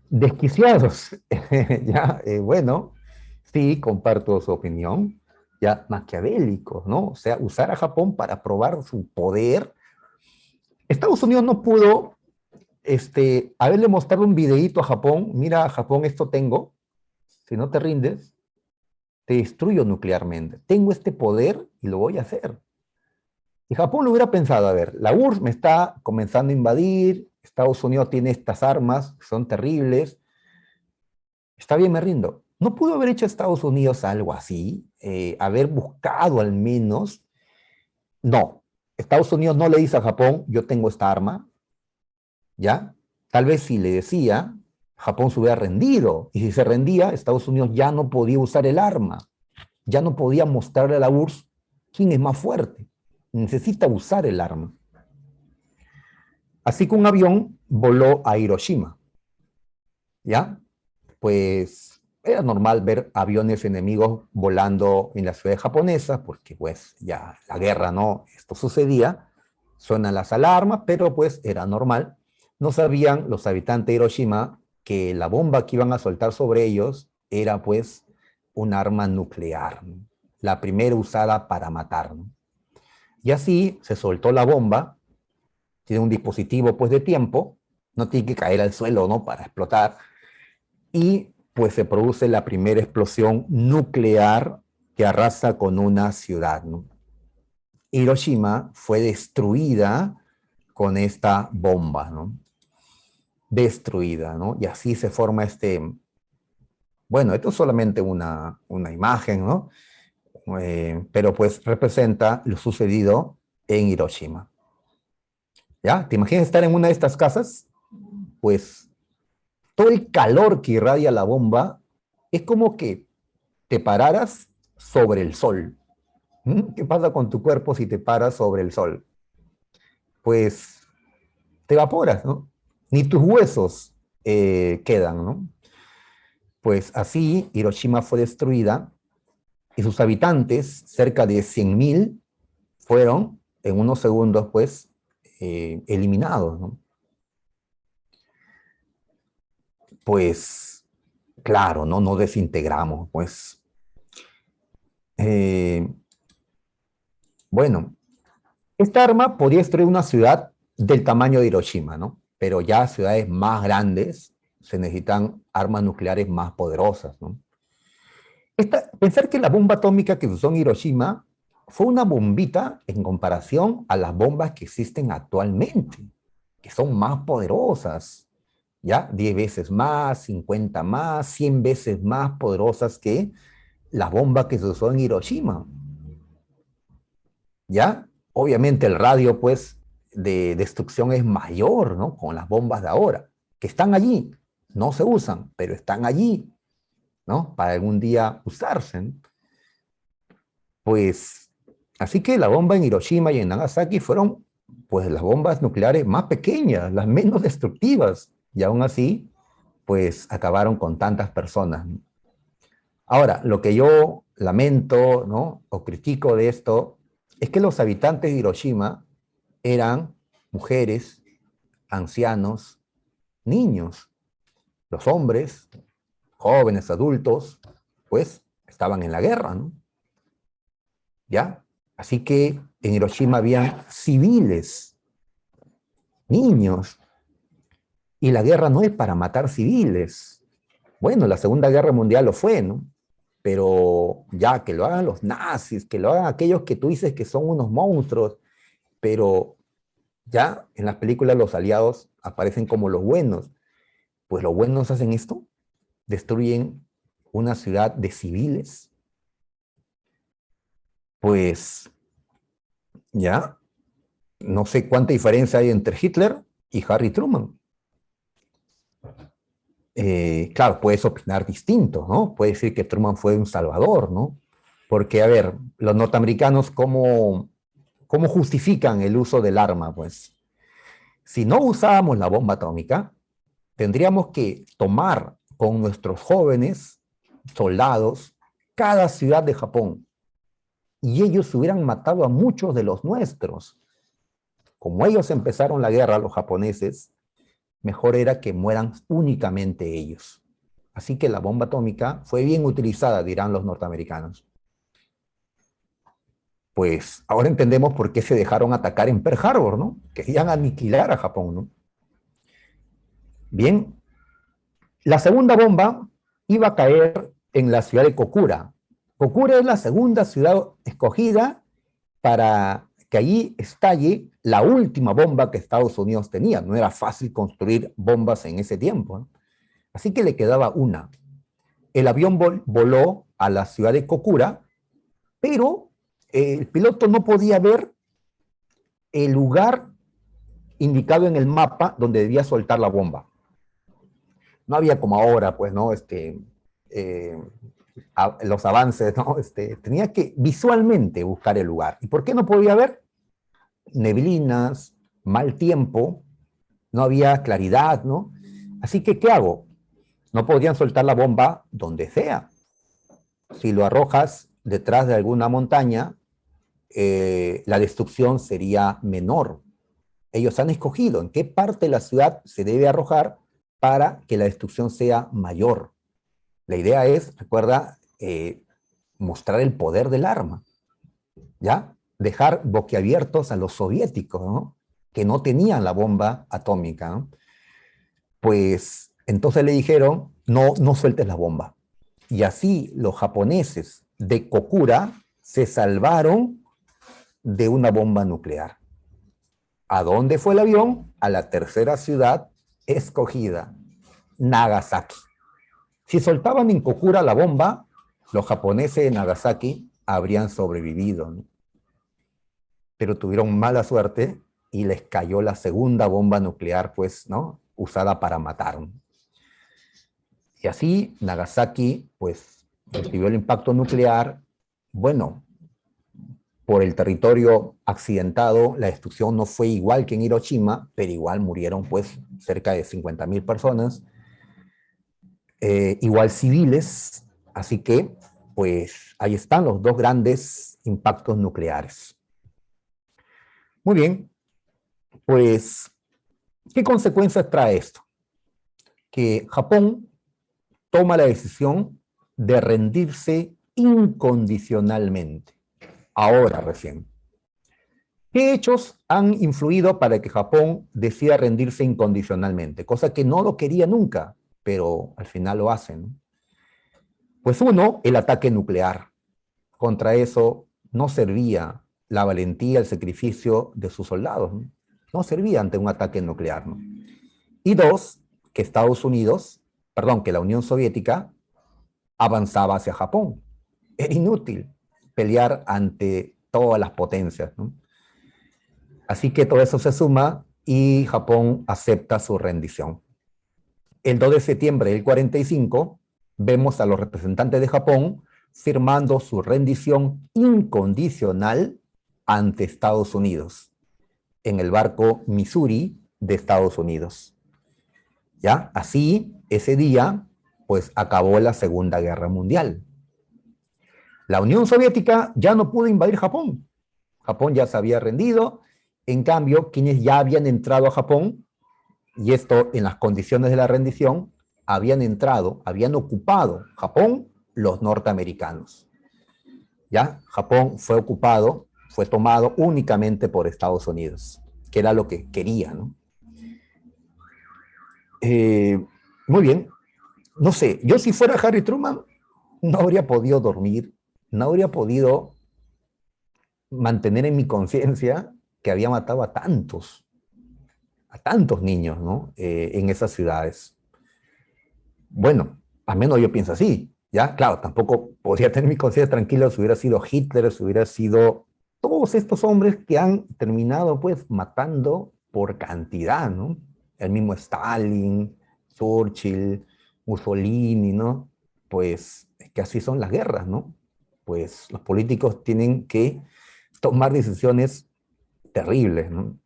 Desquiciados, ¿ya? Bueno, sí, comparto su opinión, ya maquiavélicos, ¿no? O sea, usar a Japón para probar su poder. Estados Unidos no pudo, haberle mostrado un videíto a Japón, mira, Japón, esto tengo, si no te rindes, te destruyo nuclearmente. Tengo este poder y lo voy a hacer. Y Japón lo hubiera pensado, a ver, la URSS me está comenzando a invadir, Estados Unidos tiene estas armas, que son terribles, está bien, me rindo. ¿No pudo haber hecho Estados Unidos algo así? Haber buscado al menos. No, Estados Unidos no le dice a Japón, yo tengo esta arma, ¿ya? Tal vez si le decía, Japón se hubiera rendido. Y si se rendía, Estados Unidos ya no podía usar el arma. Ya no podía mostrarle a la URSS quién es más fuerte. Necesita usar el arma. Así que un avión voló a Hiroshima, ¿ya? Pues era normal ver aviones enemigos volando en la ciudad japonesa, porque pues ya la guerra, ¿no? Esto sucedía, suenan las alarmas, pero pues era normal. No sabían los habitantes de Hiroshima que la bomba que iban a soltar sobre ellos era pues un arma nuclear, ¿no? La primera usada para matar, ¿no? Y así se soltó la bomba, tiene un dispositivo pues de tiempo, no tiene que caer al suelo, ¿no? Para explotar, y pues se produce la primera explosión nuclear que arrasa con una ciudad, ¿no? Hiroshima fue destruida con esta bomba, ¿no? Destruida, ¿no? Y así se forma bueno, esto es solamente una imagen, ¿no? Pero pues representa lo sucedido en Hiroshima. ¿Ya? ¿Te imaginas estar en una de estas casas? Pues todo el calor que irradia la bomba es como que te pararas sobre el sol. ¿Mm? ¿Qué pasa con tu cuerpo si te paras sobre el sol? Pues te evaporas, ¿no? Ni tus huesos quedan, ¿no? Pues así Hiroshima fue destruida y sus habitantes, cerca de 100.000, fueron en unos segundos, pues, eliminados, ¿no? Pues, claro, ¿no? Nos desintegramos, pues. Eh, bueno, esta arma podía destruir una ciudad del tamaño de Hiroshima, ¿no? Pero ya ciudades más grandes se necesitan armas nucleares más poderosas, ¿no? Pensar que la bomba atómica que se usó en Hiroshima fue una bombita en comparación a las bombas que existen actualmente, que son más poderosas, ¿ya? 10 veces más, 50 más, 100 veces más poderosas que la bomba que se usó en Hiroshima, ¿ya? Obviamente el radio, pues, de destrucción es mayor, ¿no? Con las bombas de ahora, que están allí, no se usan, pero están allí, ¿no? Para algún día usarse, ¿no? Pues, así que la bomba en Hiroshima y en Nagasaki fueron, pues, las bombas nucleares más pequeñas, las menos destructivas, y aún así, pues, acabaron con tantas personas, ¿no? Ahora, lo que yo lamento, ¿no? O critico de esto, es que los habitantes de Hiroshima eran mujeres, ancianos, niños. Los hombres, jóvenes, adultos, pues, estaban en la guerra, ¿no? ¿Ya? Así que en Hiroshima habían civiles, niños, y la guerra no es para matar civiles. Bueno, la Segunda Guerra Mundial lo fue, ¿no? Pero ya que lo hagan los nazis, que lo hagan aquellos que tú dices que son unos monstruos, pero ya en las películas los aliados aparecen como los buenos. Pues los buenos hacen esto, destruyen una ciudad de civiles. Pues ya, no sé cuánta diferencia hay entre Hitler y Harry Truman. Claro, puedes opinar distinto, ¿no? Puedes decir que Truman fue un salvador, ¿no? Porque, a ver, los norteamericanos, ¿cómo justifican el uso del arma? Pues, si no usábamos la bomba atómica, tendríamos que tomar con nuestros jóvenes soldados cada ciudad de Japón y ellos hubieran matado a muchos de los nuestros. Como ellos empezaron la guerra, los japoneses, mejor era que mueran únicamente ellos. Así que la bomba atómica fue bien utilizada, dirán los norteamericanos. Pues ahora entendemos por qué se dejaron atacar en Pearl Harbor, ¿no? Querían aniquilar a Japón, ¿no? Bien, la segunda bomba iba a caer en la ciudad de Kokura. Kokura es la segunda ciudad escogida para que allí estalle la última bomba que Estados Unidos tenía. No era fácil construir bombas en ese tiempo, ¿no? Así que le quedaba una. El avión voló a la ciudad de Kokura, pero el piloto no podía ver el lugar indicado en el mapa donde debía soltar la bomba. No había como ahora, pues, ¿no? Eh, los avances, ¿no? Tenía que visualmente buscar el lugar. ¿Y por qué no podía ver? Neblinas, mal tiempo, no había claridad, ¿no? Así que, ¿qué hago? No podían soltar la bomba donde sea. Si lo arrojas detrás de alguna montaña, la destrucción sería menor. Ellos han escogido en qué parte de la ciudad se debe arrojar para que la destrucción sea mayor. La idea es, recuerda, mostrar el poder del arma, ¿ya? Dejar boquiabiertos a los soviéticos, ¿no? Que no tenían la bomba atómica, ¿no? Pues entonces le dijeron, no, no sueltes la bomba. Y así los japoneses de Kokura se salvaron de una bomba nuclear. ¿A dónde fue el avión? A la tercera ciudad escogida, Nagasaki. Si soltaban en Kokura la bomba, los japoneses de Nagasaki habrían sobrevivido, ¿no? Pero tuvieron mala suerte y les cayó la segunda bomba nuclear, pues, ¿no? Usada para matar. Y así Nagasaki, pues, recibió el impacto nuclear. Bueno, por el territorio accidentado, la destrucción no fue igual que en Hiroshima, pero igual murieron, pues, cerca de 50.000 personas, igual civiles. Así que, pues, ahí están los dos grandes impactos nucleares. Muy bien, pues, ¿qué consecuencias trae esto? Que Japón toma la decisión de rendirse incondicionalmente, ahora recién. ¿Qué hechos han influido para que Japón decida rendirse incondicionalmente? Cosa que no lo quería nunca, pero al final lo hacen, ¿no? Pues uno, el ataque nuclear. Contra eso no servía la valentía, el sacrificio de sus soldados, ¿no? No servía ante un ataque nuclear, ¿no? Y dos, que Estados Unidos, perdón, que la Unión Soviética avanzaba hacia Japón. Era inútil pelear ante todas las potencias, ¿no? Así que todo eso se suma y Japón acepta su rendición. El 2 de septiembre del 45 vemos a los representantes de Japón firmando su rendición incondicional ante Estados Unidos en el barco Missouri de Estados Unidos. ¿Ya? Así, ese día, pues acabó la Segunda Guerra Mundial. La Unión Soviética ya no pudo invadir Japón. Japón ya se había rendido. En cambio, quienes ya habían entrado a Japón, y esto en las condiciones de la rendición, habían entrado, habían ocupado Japón los norteamericanos. ¿Ya? Japón fue ocupado, fue tomado únicamente por Estados Unidos, que era lo que quería, ¿no? Muy bien. No sé, yo si fuera Harry Truman, no habría podido dormir, no habría podido mantener en mi conciencia que había matado a tantos niños, ¿no? En esas ciudades. Bueno, al menos yo pienso así, ¿ya? Claro, tampoco podría tener mi conciencia tranquila si hubiera sido Hitler, si hubiera sido todos estos hombres que han terminado, pues, matando por cantidad, ¿no? El mismo Stalin, Churchill, Mussolini, ¿no? Pues, es que así son las guerras, ¿no? Pues los políticos tienen que tomar decisiones terribles, ¿no?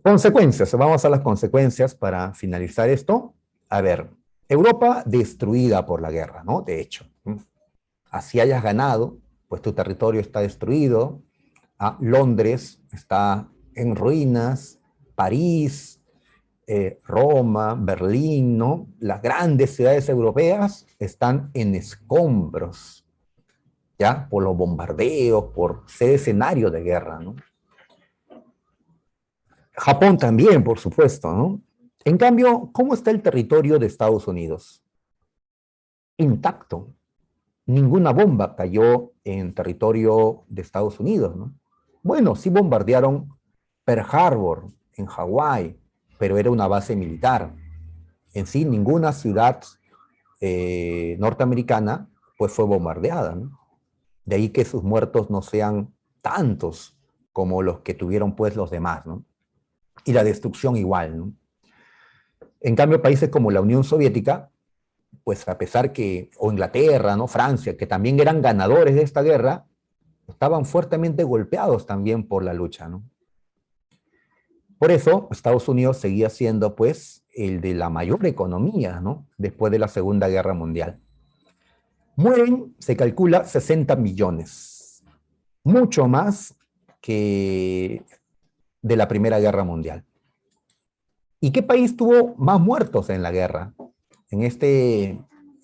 Consecuencias, vamos a las consecuencias para finalizar esto. A ver, Europa destruida por la guerra, ¿no? De hecho, así hayas ganado, pues tu territorio está destruido. Londres está en ruinas, París, Roma, Berlín, ¿no? Las grandes ciudades europeas están en escombros, ¿ya? Por los bombardeos, por ser escenario de guerra, ¿no? Japón también, por supuesto, ¿no? En cambio, ¿cómo está el territorio de Estados Unidos? Intacto. Ninguna bomba cayó en territorio de Estados Unidos, ¿no? Bueno, sí bombardearon Pearl Harbor en Hawái, pero era una base militar. En sí, ninguna ciudad norteamericana pues fue bombardeada, ¿no? De ahí que sus muertos no sean tantos como los que tuvieron pues los demás, ¿no? Y la destrucción igual, ¿no? En cambio, países como la Unión Soviética, pues a pesar que, o Inglaterra, ¿no? Francia, que también eran ganadores de esta guerra, estaban fuertemente golpeados también por la lucha, ¿no? Por eso, Estados Unidos seguía siendo, pues, el de la mayor economía, ¿no? Después de la Segunda Guerra Mundial. Mueren, se calcula, 60 millones, mucho más que de la Primera Guerra Mundial. ¿Y qué país tuvo más muertos en la guerra? En este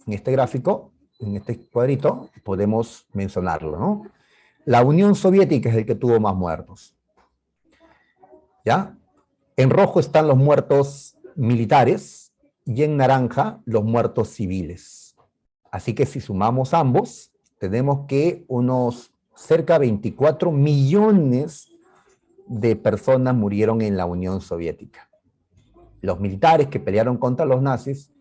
gráfico, en este cuadrito, podemos mencionarlo, ¿no? La Unión Soviética es el que tuvo más muertos. ¿Ya? En rojo están los muertos militares y en naranja los muertos civiles. Así que si sumamos ambos, tenemos que unos cerca de 24 millones de personas murieron en la Unión Soviética. Los militares que pelearon contra los nazis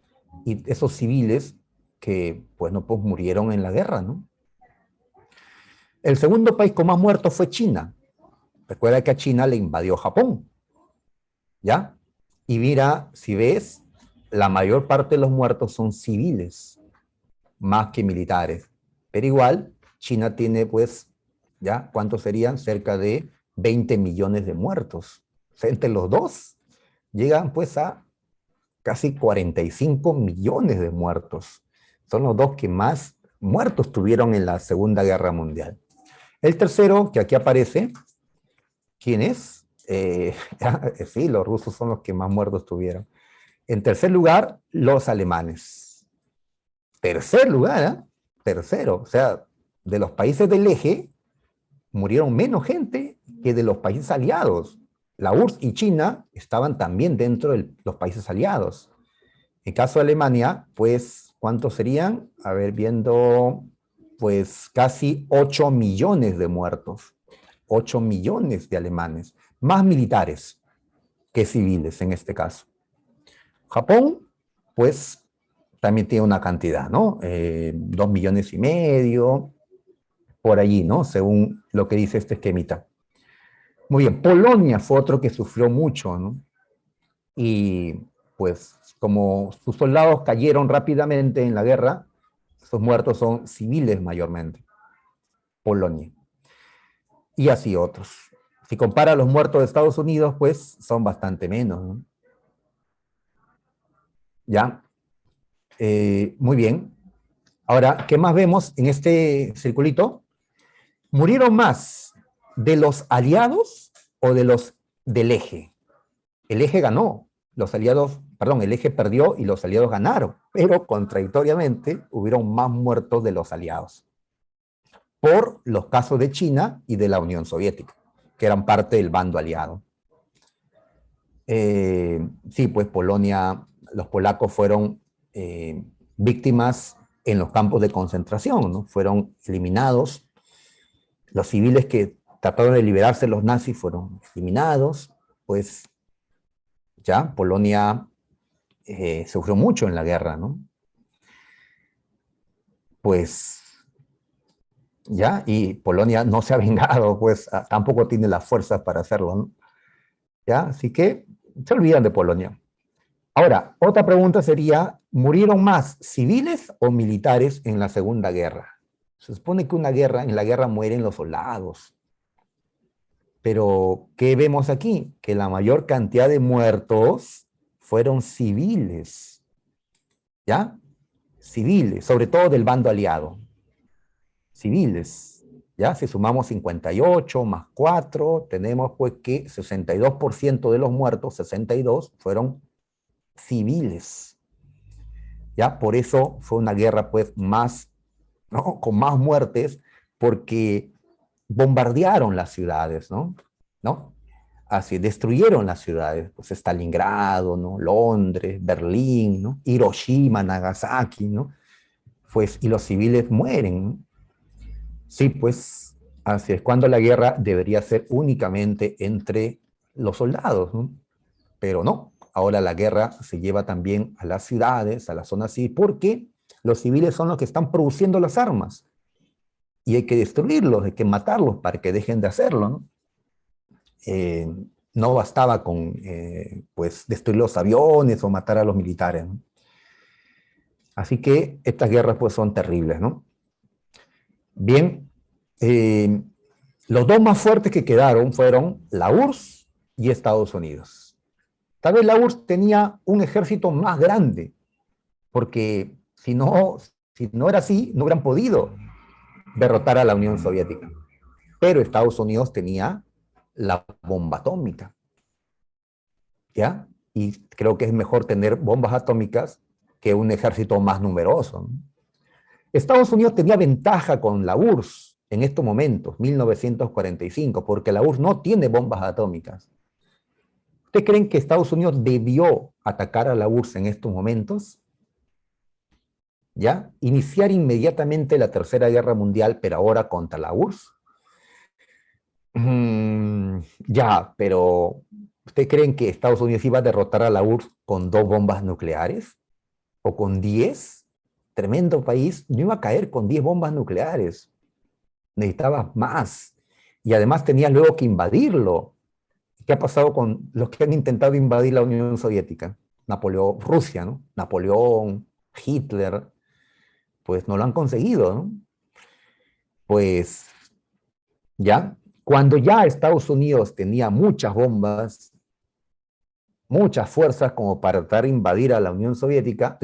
y esos civiles que pues no pues murieron en la guerra, ¿no? El segundo país con más muertos fue China. Recuerda que a China le invadió Japón, ¿ya? Y mira, si ves, la mayor parte de los muertos son civiles, más que militares. Pero igual, China tiene pues, ¿ya? ¿Cuántos serían? Cerca de 20 millones de muertos. O sea, entre los dos, llegan pues a casi 45 millones de muertos. Son los dos que más muertos tuvieron en la Segunda Guerra Mundial. El tercero, que aquí aparece, ¿quién es? Sí, los rusos son los que más muertos tuvieron. En tercer lugar, los alemanes. Tercer lugar, ¿eh? Tercero. O sea, de los países del eje, murieron menos gente que de los países aliados. La URSS y China estaban también dentro de los países aliados. En caso de Alemania, pues, ¿cuántos serían? A ver, viendo, pues, casi 8 millones de muertos. 8 millones de alemanes, más militares que civiles en este caso. Japón, pues, también tiene una cantidad, ¿no? 2 millones y medio, por allí, ¿no? Según lo que dice este esquemita. Muy bien, Polonia fue otro que sufrió mucho, ¿no? Y pues como sus soldados cayeron rápidamente en la guerra, sus muertos son civiles mayormente. Polonia. Y así otros. Si compara los muertos de Estados Unidos, pues son bastante menos, ¿no? ¿Ya? Muy bien. Ahora, ¿qué más vemos en este circulito? ¿Murieron más de los aliados o de los del eje? El eje ganó, los aliados, perdón, el eje perdió y los aliados ganaron, pero contradictoriamente hubieron más muertos de los aliados por los casos de China y de la Unión Soviética, que eran parte del bando aliado. Sí, pues Polonia, los polacos fueron víctimas en los campos de concentración, ¿no? Fueron eliminados. Los civiles que trataron de liberarse de los nazis fueron eliminados. Pues ya Polonia sufrió mucho en la guerra, ¿no? Pues ya, y Polonia no se ha vengado, pues tampoco tiene las fuerzas para hacerlo, ¿no? ¿Ya? Así que se olvidan de Polonia. Ahora, otra pregunta sería, ¿murieron más civiles o militares en la Segunda Guerra? Se supone que en la guerra mueren los soldados. Pero, ¿qué vemos aquí? Que la mayor cantidad de muertos fueron civiles. ¿Ya? Civiles, sobre todo del bando aliado. Civiles. ¿Ya? Si sumamos 58 más 4, tenemos pues que 62% de los muertos, 62, fueron civiles. ¿Ya? Por eso fue una guerra pues más, ¿no? Con más muertes, porque bombardearon las ciudades, ¿no? ¿No? Así, destruyeron las ciudades, pues Stalingrado, ¿no? Londres, Berlín, ¿no? Hiroshima, Nagasaki, ¿no? Pues, y los civiles mueren, ¿no? Sí, pues, así es, cuando la guerra debería ser únicamente entre los soldados, ¿no? Pero no, ahora la guerra se lleva también a las ciudades, a las zonas así, porque los civiles son los que están produciendo las armas. Y hay que destruirlos, hay que matarlos para que dejen de hacerlo, ¿no? No bastaba con pues destruir los aviones o matar a los militares, ¿no? Así que estas guerras pues son terribles, ¿no? Bien, los dos más fuertes que quedaron fueron la URSS y Estados Unidos. Tal vez la URSS tenía un ejército más grande, porque si no era así, no hubieran podido derrotar a la Unión Soviética. Pero Estados Unidos tenía la bomba atómica, ¿ya? Y creo que es mejor tener bombas atómicas que un ejército más numeroso, ¿no? Estados Unidos tenía ventaja con la URSS en estos momentos, 1945, porque la URSS no tiene bombas atómicas. ¿Ustedes creen que Estados Unidos debió atacar a la URSS en estos momentos? ¿Ya? Iniciar inmediatamente la Tercera Guerra Mundial, pero ahora contra la URSS. Ya, pero ¿ustedes creen que Estados Unidos iba a derrotar a la URSS con 2 bombas nucleares? ¿O con 10? Tremendo país, no iba a caer con 10 bombas nucleares. Necesitaba más. Y además tenía luego que invadirlo. ¿Qué ha pasado con los que han intentado invadir la Unión Soviética? Napoleón, Rusia, ¿no? Napoleón, Hitler, pues no lo han conseguido, ¿no? Pues ya, cuando ya Estados Unidos tenía muchas bombas, muchas fuerzas como para tratar de invadir a la Unión Soviética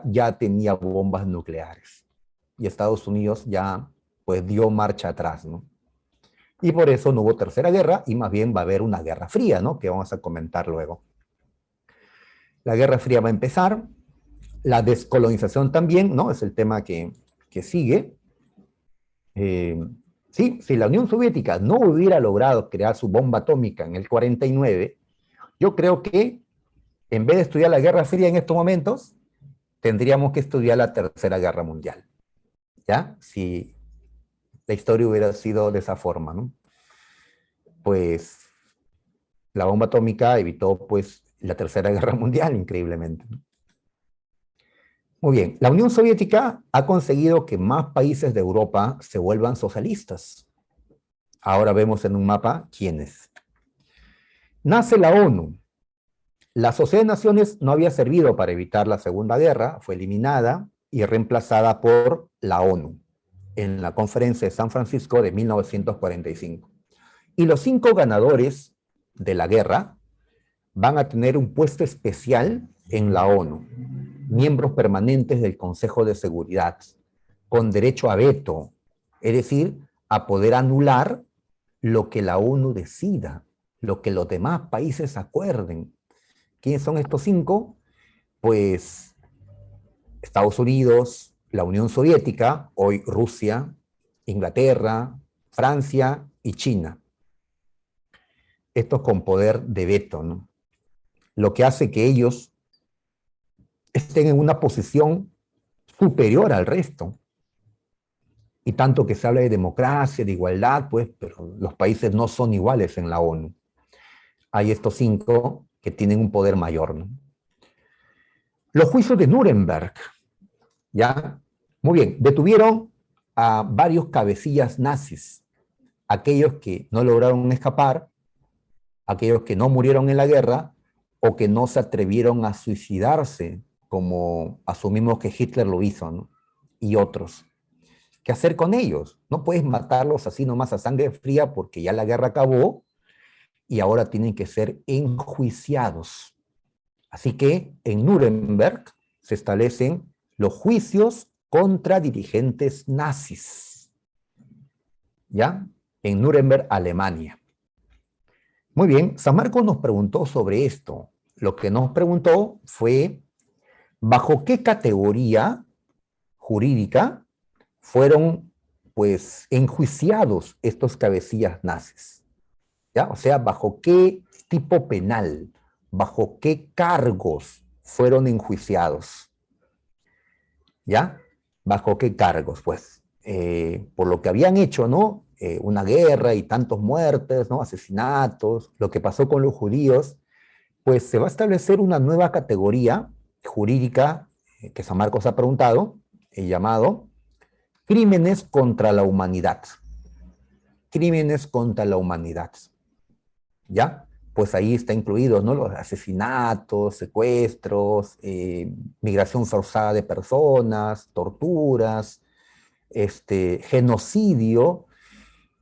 ya tenía bombas nucleares. Y Estados Unidos ya pues dio marcha atrás, ¿no? Y por eso no hubo tercera guerra y más bien va a haber una guerra fría, ¿no? Que vamos a comentar luego. La guerra fría va a empezar, la descolonización también, ¿no? Es el tema que sigue. Sí, si la Unión Soviética no hubiera logrado crear su bomba atómica en el 49, yo creo que en vez de estudiar la Guerra Fría en estos momentos, tendríamos que estudiar la Tercera Guerra Mundial, ¿ya? Si la historia hubiera sido de esa forma, ¿no? Pues la bomba atómica evitó, pues, la Tercera Guerra Mundial, increíblemente, ¿no? Muy bien, la Unión Soviética ha conseguido que más países de Europa se vuelvan socialistas. Ahora vemos en un mapa quiénes. Nace la ONU. La Sociedad de Naciones no había servido para evitar la Segunda Guerra, fue eliminada y reemplazada por la ONU en la Conferencia de San Francisco de 1945. Y los 5 ganadores de la guerra van a tener un puesto especial en la ONU, miembros permanentes del Consejo de Seguridad, con derecho a veto, es decir, a poder anular lo que la ONU decida, lo que los demás países acuerden. ¿Quiénes son estos 5? Pues Estados Unidos, la Unión Soviética, hoy Rusia, Inglaterra, Francia y China. Estos con poder de veto, ¿no? Lo que hace que ellos estén en una posición superior al resto. Y tanto que se habla de democracia, de igualdad, pues, pero los países no son iguales en la ONU. Hay estos 5 que tienen un poder mayor, ¿no? Los juicios de Nuremberg, ¿ya? Muy bien, detuvieron a varios cabecillas nazis, aquellos que no lograron escapar, aquellos que no murieron en la guerra o que no se atrevieron a suicidarse, como asumimos que Hitler lo hizo, ¿no? Y otros. ¿Qué hacer con ellos? No puedes matarlos así nomás a sangre fría porque ya la guerra acabó y ahora tienen que ser enjuiciados. Así que en Nuremberg se establecen los juicios contra dirigentes nazis. ¿Ya? En Nuremberg, Alemania. Muy bien, San Marcos nos preguntó sobre esto. Lo que nos preguntó fue, ¿bajo qué categoría jurídica fueron, pues, enjuiciados estos cabecillas nazis? ¿Ya? O sea, ¿bajo qué tipo penal, bajo qué cargos fueron enjuiciados? ¿Ya? ¿Bajo qué cargos? Pues, por lo que habían hecho, ¿no? Una guerra y tantos muertes, ¿no? Asesinatos, lo que pasó con los judíos, pues se va a establecer una nueva categoría jurídica que San Marcos ha preguntado, llamado crímenes contra la humanidad. Crímenes contra la humanidad. ¿Ya? Pues ahí está incluidos, ¿no? Los asesinatos, secuestros, migración forzada de personas, torturas, genocidio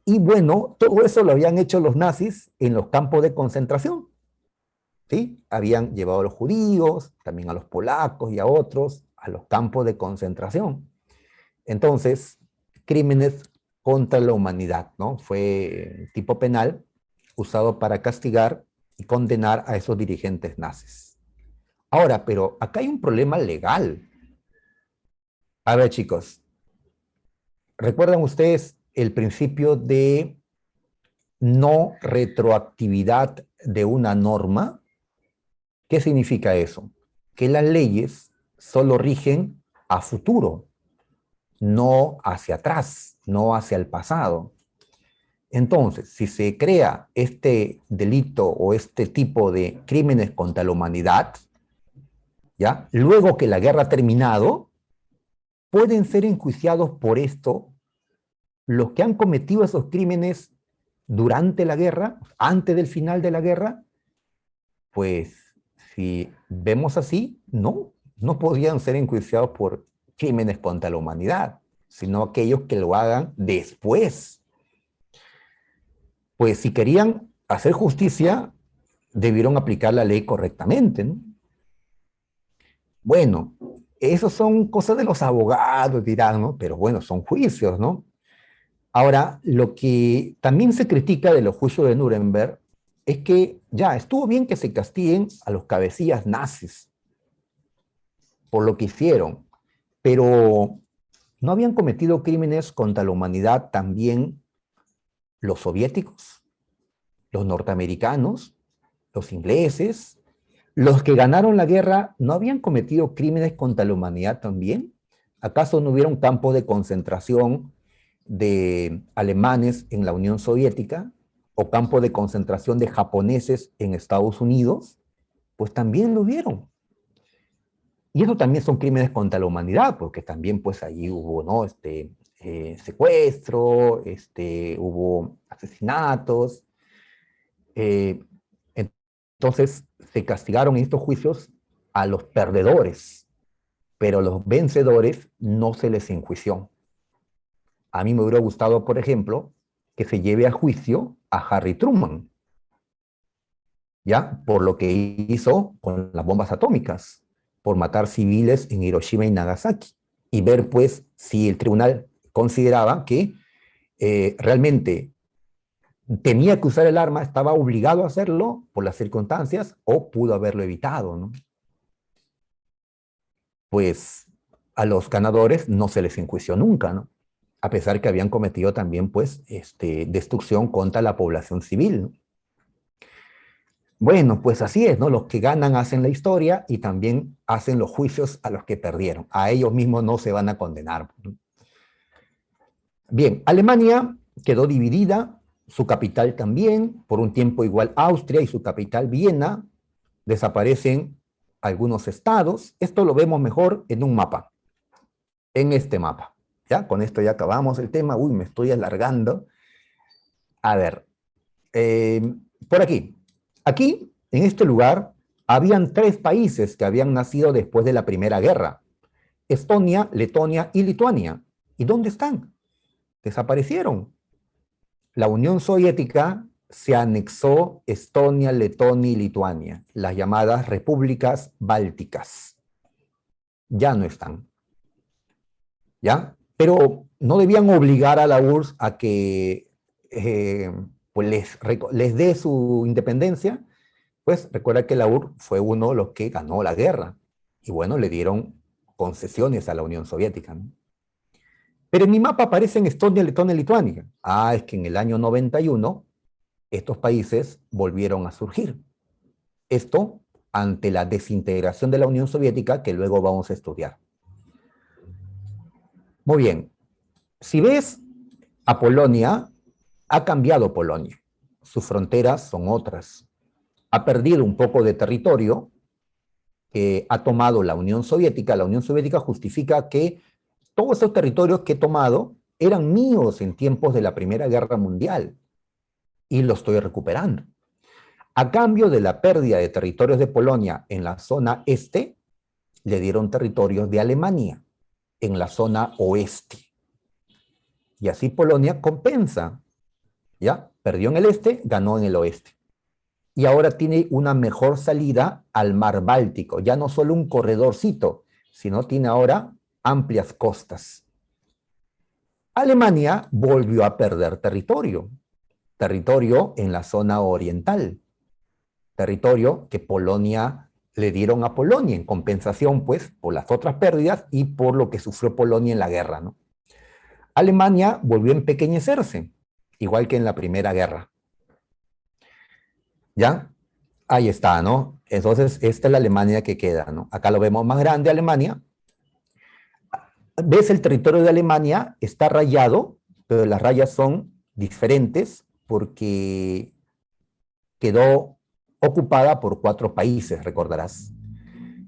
Y bueno, todo eso lo habían hecho los nazis en los campos de concentración, ¿sí? Habían llevado a los judíos, también a los polacos y a otros a los campos de concentración. Entonces, crímenes contra la humanidad, ¿no? Fue tipo penal usado para castigar y condenar a esos dirigentes nazis. Ahora, pero acá hay un problema legal. A ver, chicos, ¿recuerdan ustedes el principio de no retroactividad de una norma? ¿Qué significa eso? Que las leyes solo rigen a futuro, no hacia atrás, no hacia el pasado. Entonces, si se crea este delito o este tipo de crímenes contra la humanidad, ¿ya? Luego que la guerra ha terminado, pueden ser enjuiciados por esto los que han cometido esos crímenes durante la guerra, antes del final de la guerra. Pues si vemos así, no podrían ser enjuiciados por crímenes contra la humanidad, sino aquellos que lo hagan después. Pues si querían hacer justicia, debieron aplicar la ley correctamente, ¿no? Bueno, eso son cosas de los abogados, dirán, ¿no? Pero bueno, son juicios, ¿no? Ahora, lo que también se critica de los juicios de Nuremberg es que ya estuvo bien que se castiguen a los cabecillas nazis por lo que hicieron, pero ¿no habían cometido crímenes contra la humanidad también los soviéticos, los norteamericanos, los ingleses? ¿Los que ganaron la guerra no habían cometido crímenes contra la humanidad también? ¿Acaso no hubieron campos de concentración de alemanes en la Unión Soviética o campos de concentración de japoneses en Estados Unidos? Pues también lo hubieron. Y eso también son crímenes contra la humanidad, porque también pues allí hubo, ¿no? Secuestro, hubo asesinatos. eh, entonces se castigaron en estos juicios a los perdedores, pero a los vencedores no se les enjuició. A mí me hubiera gustado, por ejemplo, que se lleve a juicio a Harry Truman, ¿ya? Por lo que hizo con las bombas atómicas, por matar civiles en Hiroshima y Nagasaki, y ver, pues, si el tribunal consideraba que realmente tenía que usar el arma, estaba obligado a hacerlo por las circunstancias, o pudo haberlo evitado, ¿no? Pues a los ganadores no se les enjuició nunca, ¿no? A pesar que habían cometido también, pues, destrucción contra la población civil, ¿no? Bueno, pues así es, ¿no? Los que ganan hacen la historia y también hacen los juicios a los que perdieron. A ellos mismos no se van a condenar, ¿no? Bien, Alemania quedó dividida, su capital también, por un tiempo igual Austria y su capital Viena, desaparecen algunos estados. Esto lo vemos mejor en un mapa, en este mapa. ¿Ya? Con esto ya acabamos el tema. Uy, me estoy alargando. A ver, eh, por aquí. Aquí, en este lugar, habían tres países que habían nacido después de la Primera Guerra: Estonia, Letonia y Lituania. ¿Y dónde están? Desaparecieron. La Unión Soviética se anexó Estonia, Letonia y Lituania, las llamadas repúblicas bálticas. Ya no están, ¿ya? Pero no debían obligar a la URSS a que pues les dé su independencia. Pues recuerda que la URSS fue uno de los que ganó la guerra. Y bueno, le dieron concesiones a la Unión Soviética, ¿no? Pero en mi mapa aparecen Estonia, Letonia y Lituania. Ah, es que en el año 91 estos países volvieron a surgir. Esto ante la desintegración de la Unión Soviética, que luego vamos a estudiar. Muy bien. Si ves a Polonia, ha cambiado Polonia. Sus fronteras son otras. Ha perdido un poco de territorio que ha tomado la Unión Soviética. La Unión Soviética justifica que todos esos territorios que he tomado eran míos en tiempos de la Primera Guerra Mundial y los estoy recuperando. A cambio de la pérdida de territorios de Polonia en la zona este, le dieron territorios de Alemania en la zona oeste. Y así Polonia compensa ¿ya? Perdió en el este, ganó en el oeste. Y ahora tiene una mejor salida al mar Báltico, ya no solo un corredorcito, sino tiene ahora amplias costas. Alemania volvió a perder territorio, territorio en la zona oriental, territorio que Polonia le dieron a Polonia en compensación, pues, por las otras pérdidas y por lo que sufrió Polonia en la guerra, ¿no? Alemania volvió a empequeñecerse, igual que en la Primera Guerra. ¿Ya? Ahí está, ¿no? Entonces, esta es la Alemania que queda, ¿no? Acá lo vemos más grande, Alemania. ¿Ves el territorio de Alemania? Está rayado, pero las rayas son diferentes porque quedó ocupada por 4 países, recordarás.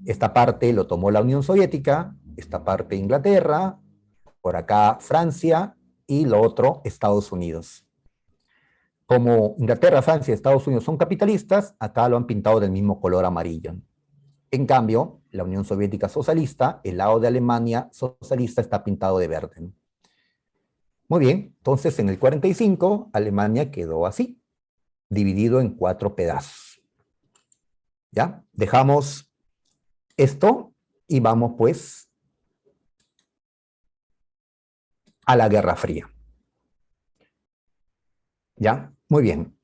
Esta parte lo tomó la Unión Soviética, esta parte Inglaterra, por acá Francia y lo otro Estados Unidos. Como Inglaterra, Francia y Estados Unidos son capitalistas, acá lo han pintado del mismo color amarillo. En cambio, la Unión Soviética socialista, el lado de Alemania socialista está pintado de verde. Muy bien, entonces en el 45 Alemania quedó así, dividido en 4 pedazos. ¿Ya? Dejamos esto y vamos pues a la Guerra Fría. ¿Ya? Muy bien.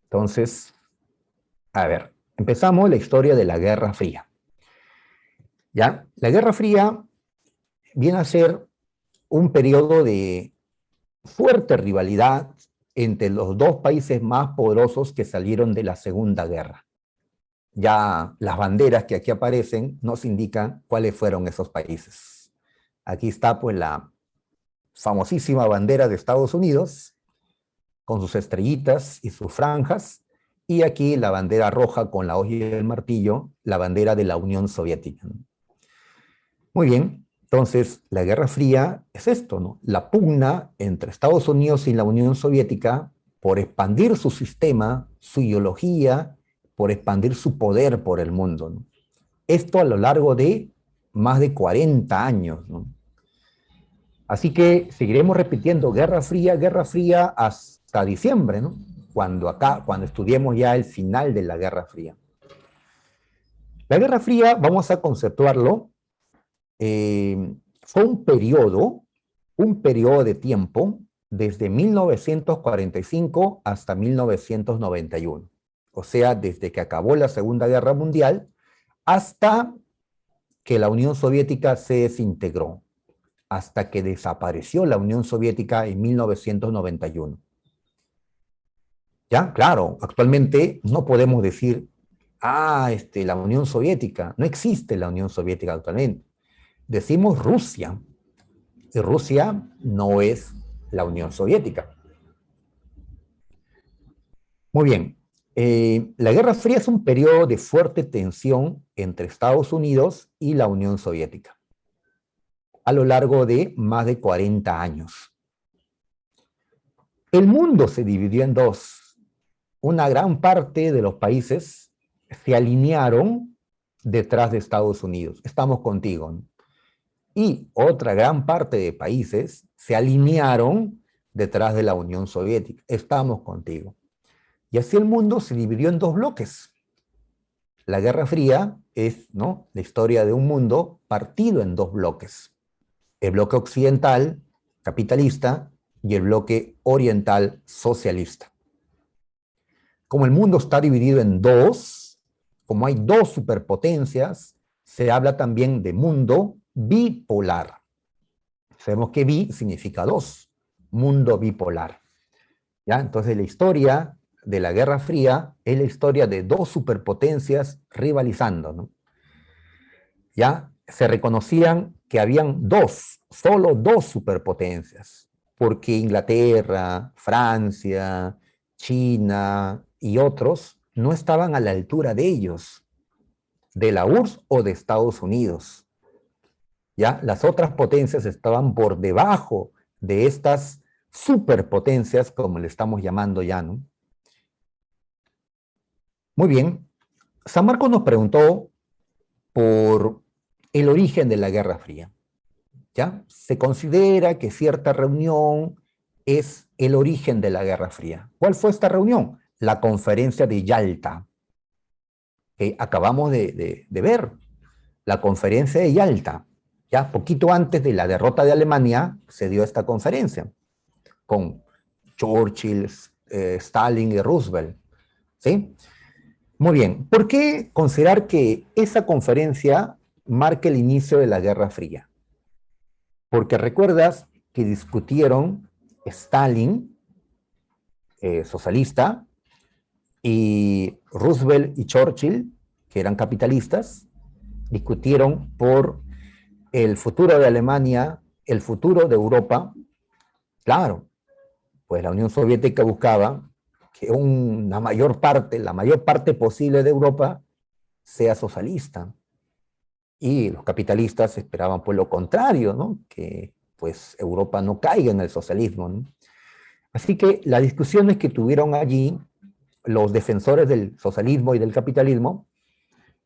Entonces, a ver, empezamos la historia de la Guerra Fría. ¿Ya? La Guerra Fría viene a ser un periodo de fuerte rivalidad entre los 2 países más poderosos que salieron de la Segunda Guerra. Ya las banderas que aquí aparecen nos indican cuáles fueron esos países. Aquí está pues la famosísima bandera de Estados Unidos, con sus estrellitas y sus franjas, y aquí la bandera roja con la hoja y el martillo, la bandera de la Unión Soviética. Muy bien, entonces la Guerra Fría es esto, ¿no? La pugna entre Estados Unidos y la Unión Soviética por expandir su sistema, su ideología, por expandir su poder por el mundo, ¿no? Esto a lo largo de más de 40 años, ¿no? Así que seguiremos repitiendo Guerra Fría hasta diciembre, ¿no? Cuando estudiemos ya el final de la Guerra Fría. La Guerra Fría, vamos a conceptuarlo, fue un periodo de tiempo desde 1945 hasta 1991. O sea, desde que acabó la Segunda Guerra Mundial hasta que la Unión Soviética se desintegró, hasta que desapareció la Unión Soviética en 1991. Ya, claro, actualmente no podemos decir, la Unión Soviética, no existe la Unión Soviética actualmente. Decimos Rusia, y Rusia no es la Unión Soviética. Muy bien, la Guerra Fría es un periodo de fuerte tensión entre Estados Unidos y la Unión Soviética, a lo largo de más de 40 años. El mundo se dividió en 2. Una gran parte de los países se alinearon detrás de Estados Unidos. Estamos contigo, ¿no? Y otra gran parte de países se alinearon detrás de la Unión Soviética. Estamos contigo. Y así el mundo se dividió en 2 bloques. La Guerra Fría es, ¿no?, la historia de un mundo partido en 2 bloques. El bloque occidental, capitalista, y el bloque oriental, socialista. Como el mundo está dividido en 2, como hay 2 superpotencias, se habla también de mundo bipolar. Sabemos que bi significa 2, mundo bipolar. ¿Ya? Entonces la historia de la Guerra Fría es la historia de 2 superpotencias rivalizando, ¿no? ¿Ya? Se reconocían que habían solo dos superpotencias, porque Inglaterra, Francia, China y otros no estaban a la altura de ellos, de la URSS o de Estados Unidos. ¿Ya? Las otras potencias estaban por debajo de estas superpotencias, como le estamos llamando ya, ¿no? Muy bien. San Marcos nos preguntó por el origen de la Guerra Fría. ¿Ya? Se considera que cierta reunión es el origen de la Guerra Fría. ¿Cuál fue esta reunión? La conferencia de Yalta, que acabamos de ver. La conferencia de Yalta. Ya poquito antes de la derrota de Alemania se dio esta conferencia con Churchill, Stalin y Roosevelt. ¿Sí? Muy bien. ¿Por qué considerar que esa conferencia marca el inicio de la Guerra Fría? Porque recuerdas que discutieron Stalin, socialista, y Roosevelt y Churchill, que eran capitalistas, discutieron por el futuro de Alemania, el futuro de Europa. Claro, pues la Unión Soviética buscaba que la mayor parte posible de Europa sea socialista. Y los capitalistas esperaban por lo contrario, ¿no? Que pues Europa no caiga en el socialismo, ¿no? Así que las discusiones que tuvieron allí los defensores del socialismo y del capitalismo,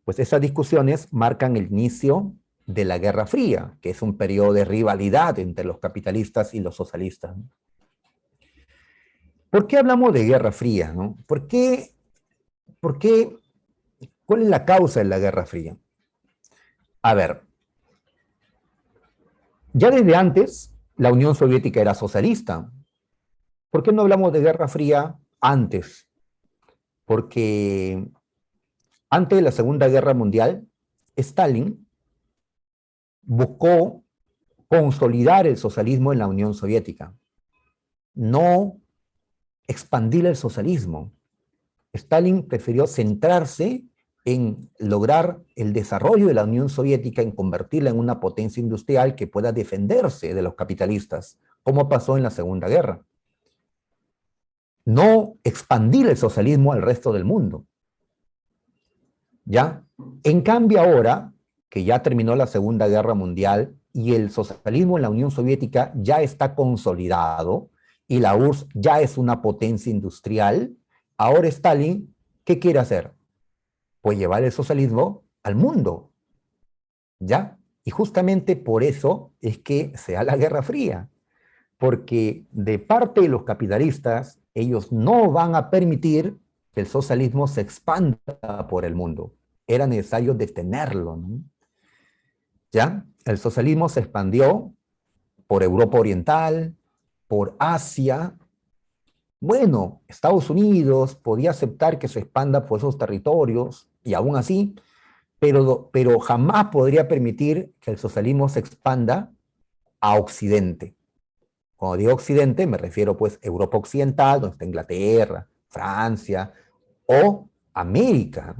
pues esas discusiones marcan el inicio de la Guerra Fría, que es un periodo de rivalidad entre los capitalistas y los socialistas. ¿Por qué hablamos de Guerra Fría? ¿No? Por qué, ¿Cuál es la causa de la Guerra Fría? A ver, ya desde antes la Unión Soviética era socialista. ¿Por qué no hablamos de Guerra Fría antes? Porque antes de la Segunda Guerra Mundial, Stalin buscó consolidar el socialismo en la Unión Soviética, no expandir el socialismo. Stalin prefirió centrarse en lograr el desarrollo de la Unión Soviética, en convertirla en una potencia industrial que pueda defenderse de los capitalistas, como pasó en la Segunda Guerra. No expandir el socialismo al resto del mundo. ¿Ya? En cambio ahora, que ya terminó la Segunda Guerra Mundial y el socialismo en la Unión Soviética ya está consolidado y la URSS ya es una potencia industrial, ahora Stalin, ¿qué quiere hacer? Pues llevar el socialismo al mundo, ¿ya? Y justamente por eso es que se da la Guerra Fría, porque de parte de los capitalistas, ellos no van a permitir que el socialismo se expanda por el mundo. Era necesario detenerlo, ¿no? ¿Ya? El socialismo se expandió por Europa Oriental, por Asia. Bueno, Estados Unidos podía aceptar que se expanda por esos territorios, y aún así, pero jamás podría permitir que el socialismo se expanda a Occidente. Cuando digo Occidente, me refiero pues a Europa Occidental, donde está Inglaterra, Francia, o América.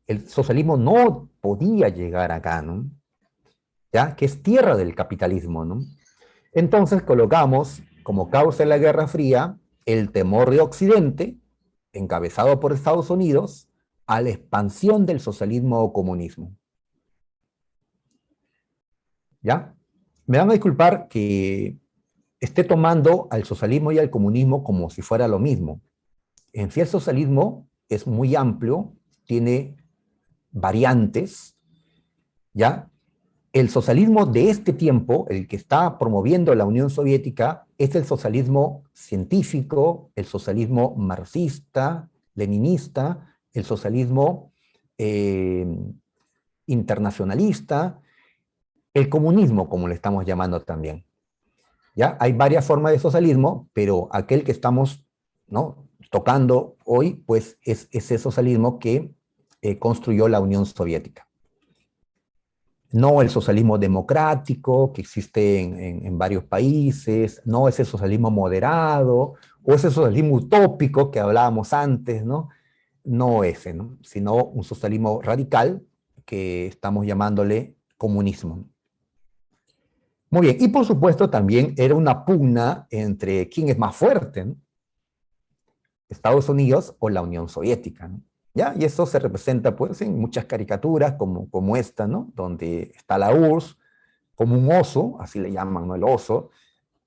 El socialismo no podía llegar acá, ¿no? ¿Ya? Que es tierra del capitalismo, ¿no? Entonces colocamos como causa de la Guerra Fría el temor de Occidente, encabezado por Estados Unidos, a la expansión del socialismo o comunismo. ¿Ya? Me van a disculpar que esté tomando al socialismo y al comunismo como si fuera lo mismo. En sí el socialismo es muy amplio, tiene variantes, ¿ya? El socialismo de este tiempo, el que está promoviendo la Unión Soviética, es el socialismo científico, el socialismo marxista, leninista, el socialismo eh, internacionalista, el comunismo, como le estamos llamando también. ¿Ya? Hay varias formas de socialismo, pero aquel que estamos, ¿no?, tocando hoy, pues es ese socialismo que construyó la Unión Soviética. No el socialismo democrático que existe en varios países, no ese socialismo moderado, o ese socialismo utópico que hablábamos antes, ¿no? No ese, ¿no? Sino un socialismo radical que estamos llamándole comunismo. Muy bien, y por supuesto también era una pugna entre quién es más fuerte, ¿no? Estados Unidos o la Unión Soviética, ¿no? ¿Ya? Y eso se representa pues en muchas caricaturas como esta, ¿no? Donde está la URSS como un oso, así le llaman, ¿no? El oso,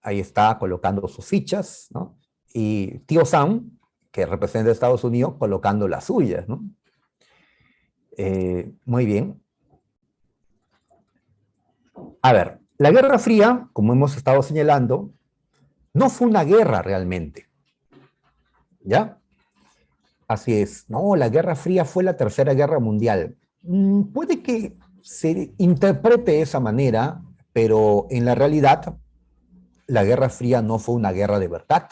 ahí está colocando sus fichas, ¿no? Y Tío Sam, que representa a Estados Unidos, colocando las suyas, ¿no? Muy bien. A ver, la Guerra Fría, como hemos estado señalando, No fue una guerra realmente, ¿ya? Así es. No, la Guerra Fría fue la Tercera Guerra Mundial. Puede que se interprete de esa manera, pero en la realidad la Guerra Fría no fue una guerra de verdad.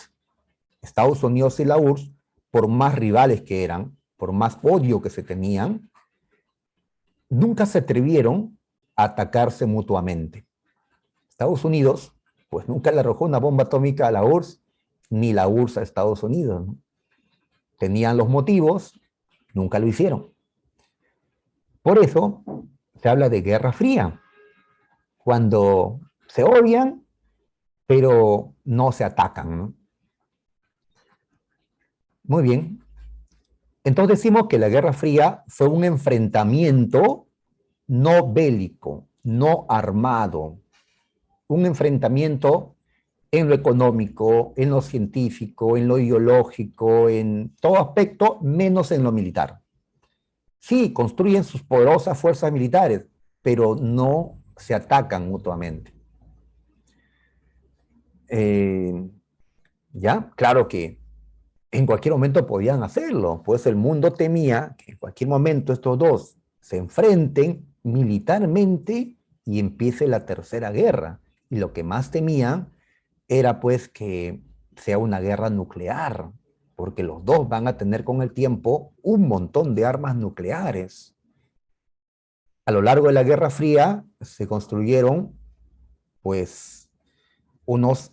Estados Unidos y la URSS, por más rivales que eran, por más odio que se tenían, nunca se atrevieron a atacarse mutuamente. Estados Unidos, pues nunca le arrojó una bomba atómica a la URSS, ni la URSS a Estados Unidos, ¿no? Tenían los motivos, nunca lo hicieron. Por eso se habla de Guerra Fría, cuando se odian, pero no se atacan, ¿no? Muy bien. Entonces decimos que la Guerra Fría fue un enfrentamiento no bélico, no armado, un enfrentamiento en lo económico, en lo científico, en lo ideológico, en todo aspecto, menos en lo militar. Sí, construyen sus poderosas fuerzas militares, pero no se atacan mutuamente. Eh, ¿Ya? Claro que en cualquier momento podían hacerlo, pues el mundo temía que en cualquier momento estos dos se enfrenten militarmente y empiece la tercera guerra. Y lo que más temían era pues que sea una guerra nuclear, porque los dos van a tener con el tiempo un montón de armas nucleares. A lo largo de la Guerra Fría se construyeron pues unos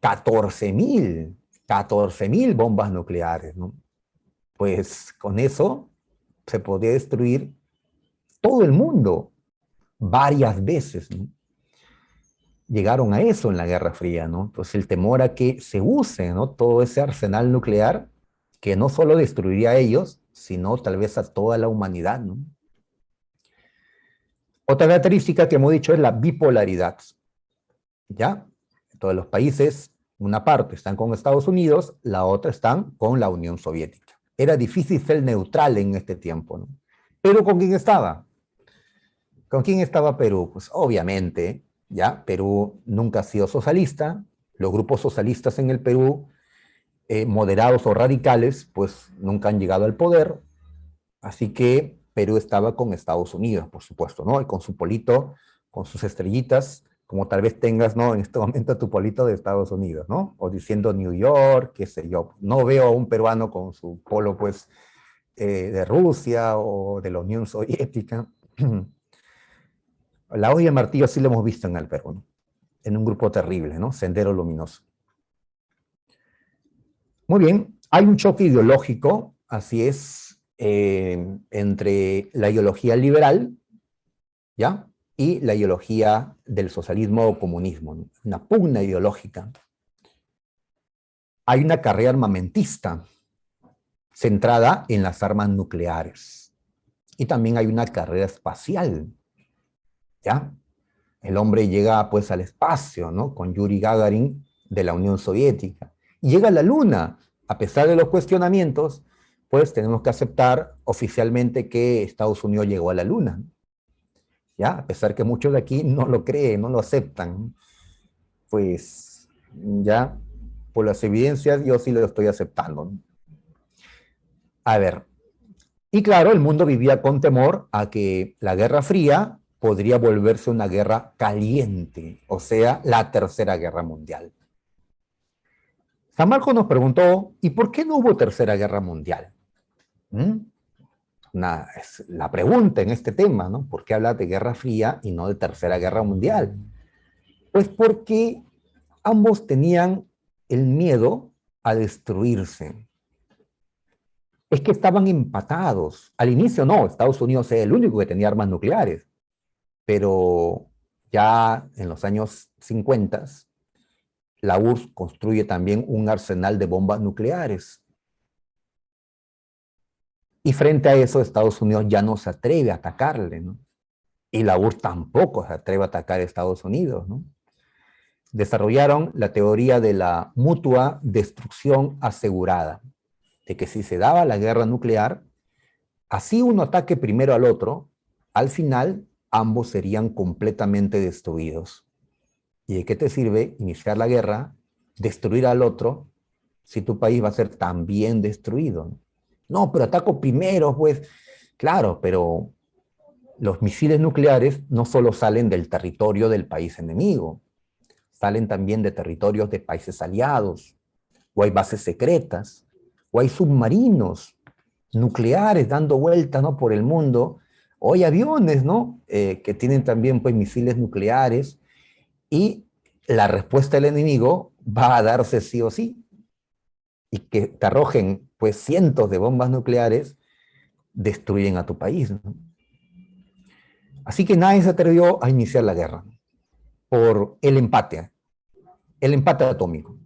14.000 bombas nucleares, ¿no? Pues con eso se podía destruir todo el mundo varias veces, ¿no? Llegaron a eso en la Guerra Fría, ¿no? Pues el temor a que se use, ¿no?, todo ese arsenal nuclear que no solo destruiría a ellos, sino tal vez a toda la humanidad, ¿no? Otra característica que hemos dicho es la bipolaridad, ¿ya? Todos los países, una parte están con Estados Unidos, la otra están con la Unión Soviética. Era difícil ser neutral en este tiempo, ¿no? Pero ¿con quién estaba? ¿Con quién estaba Perú? Pues obviamente, ya, Perú nunca ha sido socialista, los grupos socialistas en el Perú, moderados o radicales, pues nunca han llegado al poder, así que Perú estaba con Estados Unidos, por supuesto, ¿no? Y con su polito, con sus estrellitas, como tal vez tengas, ¿no?, en este momento tu polito de Estados Unidos, ¿no? O diciendo New York, qué sé yo. No veo a un peruano con su polo, pues, de Rusia o de la Unión Soviética. La olla de martillo sí lo hemos visto en el Perú, ¿no?, en un grupo terrible, ¿no? Sendero Luminoso. Muy bien, hay un choque ideológico, así es, entre la ideología liberal, ¿ya?, y la ideología del socialismo o comunismo, ¿no? Una pugna ideológica. Hay una carrera armamentista centrada en las armas nucleares. Y también hay una carrera espacial, ¿ya? El hombre llega pues al espacio, ¿no?, con Yuri Gagarin de la Unión Soviética. Y llega a la Luna. A pesar de los cuestionamientos, pues tenemos que aceptar oficialmente que Estados Unidos llegó a la Luna, ¿ya? A pesar que muchos de aquí no lo creen, no lo aceptan, pues ya por las evidencias yo sí lo estoy aceptando, ¿no? A ver, y claro, el mundo vivía con temor a que la Guerra Fría podría volverse una guerra caliente, o sea, la Tercera Guerra Mundial. San Marcos nos preguntó, ¿y por qué no hubo Tercera Guerra Mundial? ¿Mm? Es la pregunta en este tema, ¿no? ¿Por qué hablar de Guerra Fría y no de Tercera Guerra Mundial? Pues porque ambos tenían el miedo a destruirse. Es que estaban empatados. Al inicio no, Estados Unidos era el único que tenía armas nucleares, pero ya en los años 50, la URSS construye también un arsenal de bombas nucleares. Y frente a eso, Estados Unidos ya no se atreve a atacarle, ¿no? Y la URSS tampoco se atreve a atacar a Estados Unidos, ¿no? Desarrollaron la teoría de la mutua destrucción asegurada, de que si se daba la guerra nuclear, así uno ataque primero al otro, al final ambos serían completamente destruidos. ¿Y de qué te sirve iniciar la guerra destruir al otro si tu país va a ser también destruido? No, pero ataco primero, pues. Claro, pero los misiles nucleares no solo salen del territorio del país enemigo, salen también de territorios de países aliados, o hay bases secretas, o hay submarinos nucleares dando vueltas, ¿no?, por el mundo, o hay aviones, ¿no?, que tienen también, pues, misiles nucleares, y la respuesta del enemigo va a darse sí o sí, y que te arrojen, pues, cientos de bombas nucleares, destruyen a tu país, ¿no? Así que nadie se atrevió a iniciar la guerra por el empate atómico.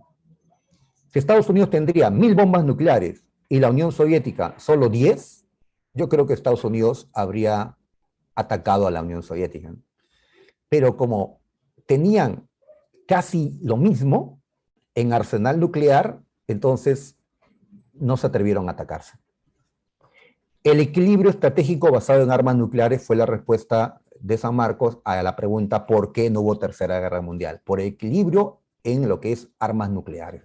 Si Estados Unidos tendría 1000 bombas nucleares y la Unión Soviética solo 10, yo creo que Estados Unidos habría atacado a la Unión Soviética. Pero como tenían casi lo mismo en arsenal nuclear, entonces no se atrevieron a atacarse. El equilibrio estratégico basado en armas nucleares fue la respuesta de San Marcos a la pregunta ¿por qué no hubo Tercera Guerra Mundial? Por equilibrio en lo que es armas nucleares.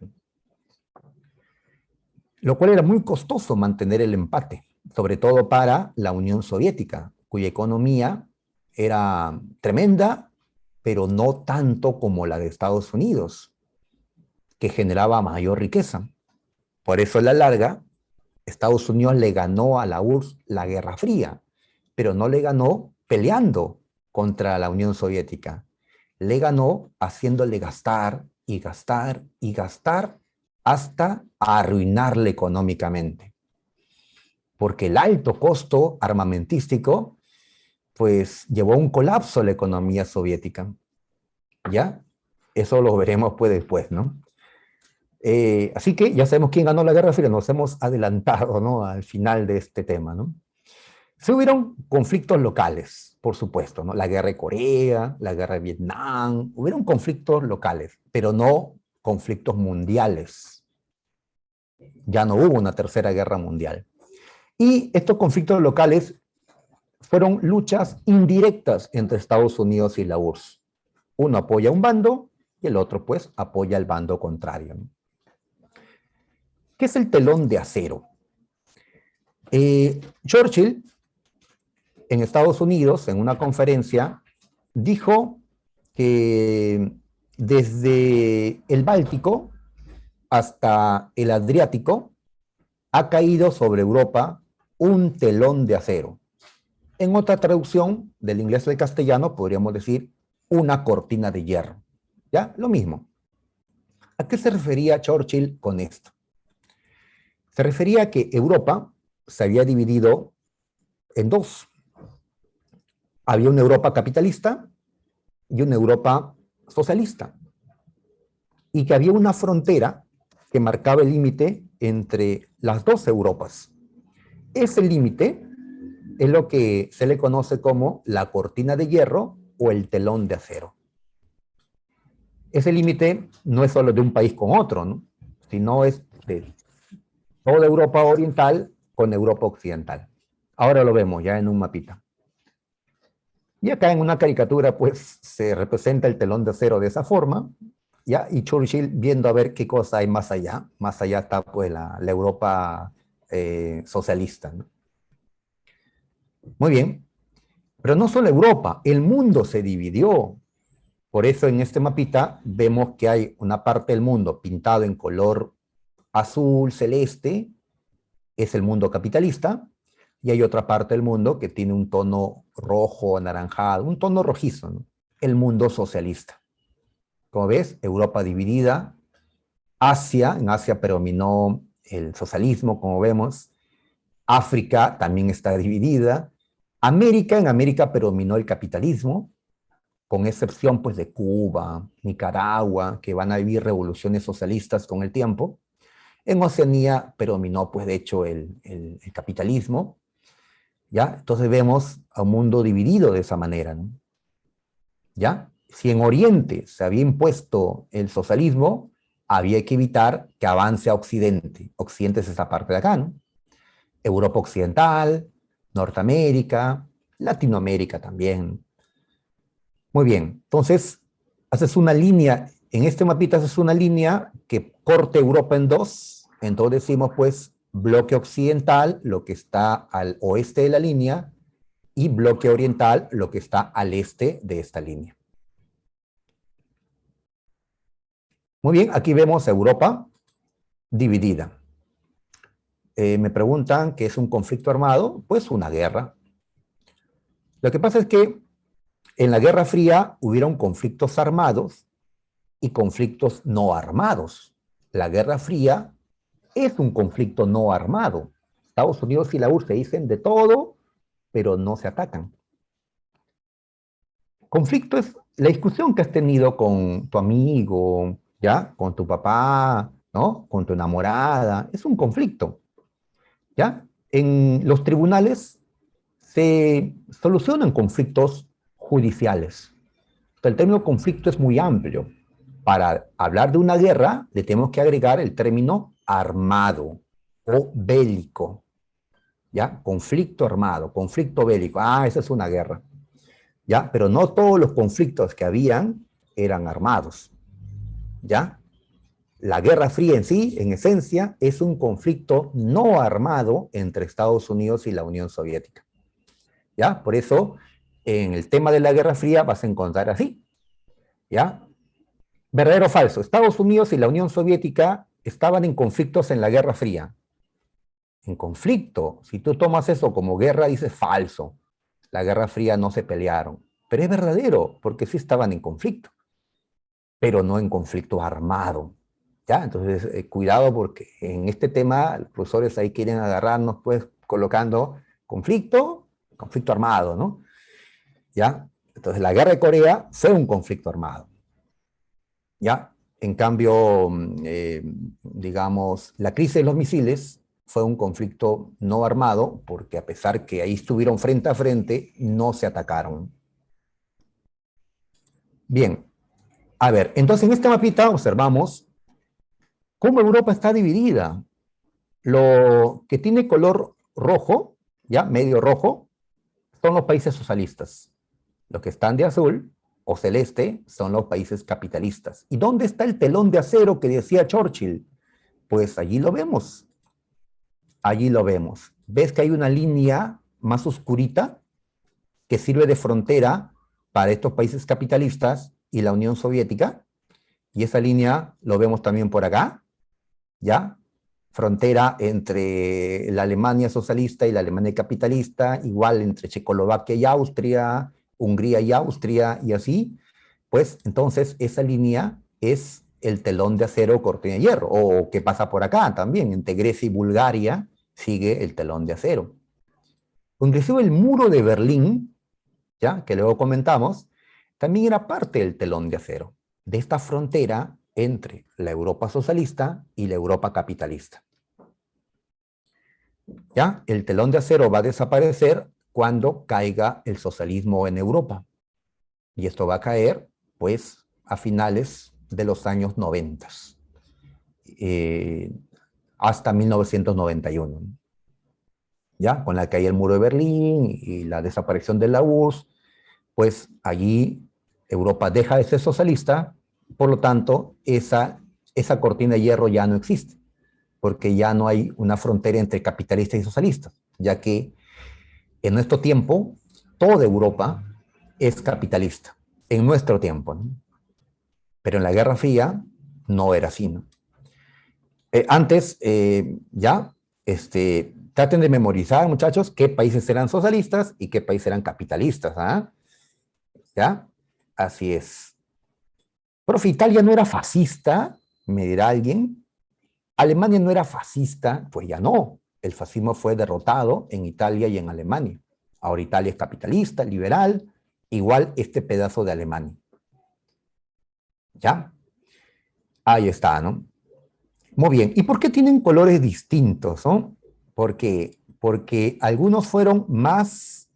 Lo cual era muy costoso mantener el empate, sobre todo para la Unión Soviética, cuya economía era tremenda, pero no tanto como la de Estados Unidos, que generaba mayor riqueza. Por eso a la larga, Estados Unidos le ganó a la URSS la Guerra Fría, pero no le ganó peleando contra la Unión Soviética. Le ganó haciéndole gastar y gastar y gastar hasta arruinarle económicamente. Porque el alto costo armamentístico, pues, llevó a un colapso a la economía soviética. ¿Ya? Eso lo veremos pues después, ¿no? Así que ya sabemos quién ganó la Guerra Fría, nos hemos adelantado, ¿no?, al final de este tema, ¿no? Se hubieron conflictos locales, por supuesto, ¿no? La guerra de Corea, la guerra de Vietnam, hubieron conflictos locales, pero no conflictos mundiales. Ya no hubo una tercera guerra mundial. Y estos conflictos locales fueron luchas indirectas entre Estados Unidos y la URSS. Uno apoya a un bando y el otro, pues, apoya al bando contrario, ¿no? ¿Qué es el telón de acero? Churchill, en Estados Unidos, en una conferencia, dijo que desde el Báltico hasta el Adriático ha caído sobre Europa un telón de acero. En otra traducción del inglés al castellano podríamos decir una cortina de hierro. ¿Ya? Lo mismo. ¿A qué se refería Churchill con esto? Se refería a que Europa se había dividido en dos. Había una Europa capitalista y una Europa socialista. Y que había una frontera que marcaba el límite entre las dos Europas. Ese límite es lo que se le conoce como la cortina de hierro o el telón de acero. Ese límite no es solo de un país con otro, ¿no?, sino es de toda Europa oriental con Europa occidental. Ahora lo vemos ya en un mapita. Y acá en una caricatura, pues, se representa el telón de acero de esa forma, ¿ya? Y Churchill viendo a ver qué cosa hay más allá. Más allá está, pues, la Europa socialista, ¿no? Muy bien. Pero no solo Europa, el mundo se dividió. Por eso en este mapita vemos que hay una parte del mundo pintado en color azul, celeste, es el mundo capitalista, y hay otra parte del mundo que tiene un tono rojo, anaranjado, un tono rojizo, ¿no?, el mundo socialista. Como ves, Europa dividida, en Asia predominó el socialismo, como vemos, África también está dividida, en América predominó el capitalismo, con excepción, pues, de Cuba, Nicaragua, que van a vivir revoluciones socialistas con el tiempo. En Oceanía predominó, pues, de hecho, el capitalismo, ¿ya? Entonces vemos a un mundo dividido de esa manera, ¿no? ¿Ya? Si en Oriente se había impuesto el socialismo, había que evitar que avance a Occidente. Occidente es esta parte de acá, ¿no? Europa Occidental, Norteamérica, Latinoamérica también. Muy bien, entonces haces una línea En este mapita es una línea que corta Europa en dos, entonces decimos pues bloque occidental, lo que está al oeste de la línea, y bloque oriental, lo que está al este de esta línea. Muy bien, aquí vemos Europa dividida. Me preguntan qué es un conflicto armado, pues una guerra. Lo que pasa es que en la Guerra Fría hubieron conflictos armados y conflictos no armados. La Guerra Fría es un conflicto no armado. Estados Unidos y la URSS se dicen de todo, pero no se atacan. Conflicto es la discusión que has tenido con tu amigo, ¿ya? Con tu papá, ¿no? Con tu enamorada. Es un conflicto, ¿ya? En los tribunales se solucionan conflictos judiciales. El término conflicto es muy amplio. Para hablar de una guerra, le tenemos que agregar el término armado o bélico. ¿Ya? Conflicto armado, conflicto bélico. Ah, esa es una guerra. ¿Ya? Pero no todos los conflictos que habían eran armados. ¿Ya? La Guerra Fría en sí, en esencia, es un conflicto no armado entre Estados Unidos y la Unión Soviética. ¿Ya? Por eso, en el tema de la Guerra Fría vas a encontrar así. ¿Ya? ¿Verdadero o falso? Estados Unidos y la Unión Soviética estaban en conflictos en la Guerra Fría. En conflicto. Si tú tomas eso como guerra, dices falso. La Guerra Fría no se pelearon. Pero es verdadero, porque sí estaban en conflicto, pero no en conflicto armado. ¿Ya? Entonces, cuidado porque en este tema los profesores ahí quieren agarrarnos pues colocando conflicto, conflicto armado, ¿no? ¿Ya? Entonces, la Guerra de Corea fue un conflicto armado. ¿Ya? En cambio, digamos, la crisis de los misiles fue un conflicto no armado, porque a pesar que ahí estuvieron frente a frente, no se atacaron. Bien, a ver, entonces en este mapita observamos cómo Europa está dividida. Lo que tiene color rojo, ya, medio rojo, son los países socialistas. Los que están de azul o celeste son los países capitalistas. ¿Y dónde está el telón de acero que decía Churchill? Pues allí lo vemos. Allí lo vemos. ¿Ves que hay una línea más oscurita que sirve de frontera para estos países capitalistas y la Unión Soviética? Y esa línea lo vemos también por acá, ¿ya? Frontera entre la Alemania socialista y la Alemania capitalista, igual entre Checoslovaquia y Austria, Hungría y Austria, y así. Pues entonces esa línea es el telón de acero cortina de hierro, o que pasa por acá también, entre Grecia y Bulgaria sigue el telón de acero. Inclusive el muro de Berlín, ¿ya? Que luego comentamos, también era parte del telón de acero, de esta frontera entre la Europa socialista y la Europa capitalista. ¿Ya? El telón de acero va a desaparecer cuando caiga el socialismo en Europa. Y esto va a caer, pues, a finales de los años 90, hasta 1991. ¿Ya? Con la caída del muro de Berlín y la desaparición de la URSS, pues allí Europa deja de ser socialista, por lo tanto, esa cortina de hierro ya no existe, porque ya no hay una frontera entre capitalistas y socialistas, ya que en nuestro tiempo toda Europa es capitalista, en nuestro tiempo, ¿no? Pero en la Guerra Fría no era así, ¿no? Antes, ya, traten de memorizar, muchachos, qué países eran socialistas y qué países eran capitalistas, ¿ah? ¿Ya? Así es. Profe, ¿Italia no era fascista? Me dirá alguien. ¿Alemania no era fascista? Pues ya no. El fascismo fue derrotado en Italia y en Alemania. Ahora Italia es capitalista, liberal, igual este pedazo de Alemania. ¿Ya? Ahí está, ¿no? Muy bien. ¿Y por qué tienen colores distintos, no? Porque algunos fueron más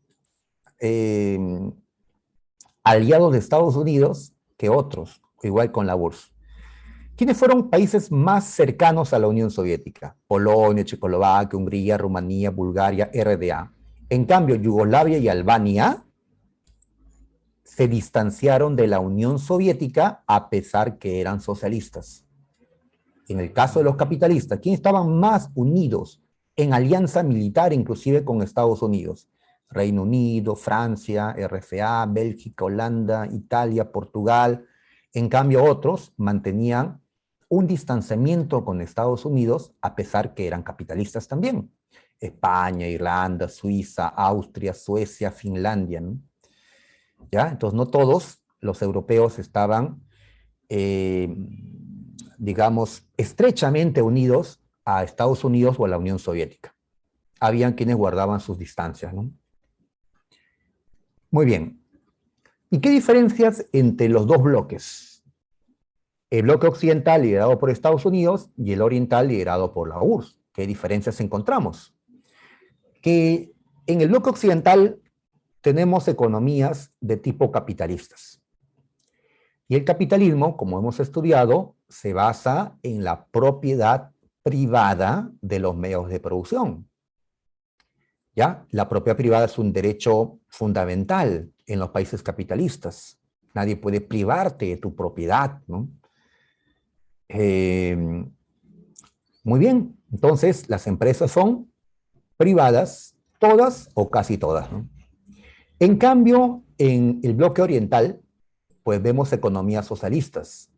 aliados de Estados Unidos que otros, igual con la URSS. ¿Quiénes fueron países más cercanos a la Unión Soviética? Polonia, Checoslovaquia, Hungría, Rumanía, Bulgaria, RDA. En cambio, Yugoslavia y Albania se distanciaron de la Unión Soviética a pesar que eran socialistas. En el caso de los capitalistas, ¿quiénes estaban más unidos en alianza militar, inclusive con Estados Unidos? Reino Unido, Francia, RFA, Bélgica, Holanda, Italia, Portugal. En cambio, otros mantenían un distanciamiento con Estados Unidos, a pesar que eran capitalistas también. España, Irlanda, Suiza, Austria, Suecia, Finlandia, ¿no? ¿Ya? Entonces, no todos los europeos estaban, digamos, estrechamente unidos a Estados Unidos o a la Unión Soviética. Habían quienes guardaban sus distancias, ¿no? Muy bien. ¿Y qué diferencias entre los dos bloques? El bloque occidental liderado por Estados Unidos y el oriental liderado por la URSS. ¿Qué diferencias encontramos? Que en el bloque occidental tenemos economías de tipo capitalistas. Y el capitalismo, como hemos estudiado, se basa en la propiedad privada de los medios de producción. ¿Ya? La propiedad privada es un derecho fundamental en los países capitalistas. Nadie puede privarte de tu propiedad, ¿no? Muy bien, entonces las empresas son privadas, todas o casi todas, ¿no? En cambio, en el bloque oriental, pues vemos economías socialistas,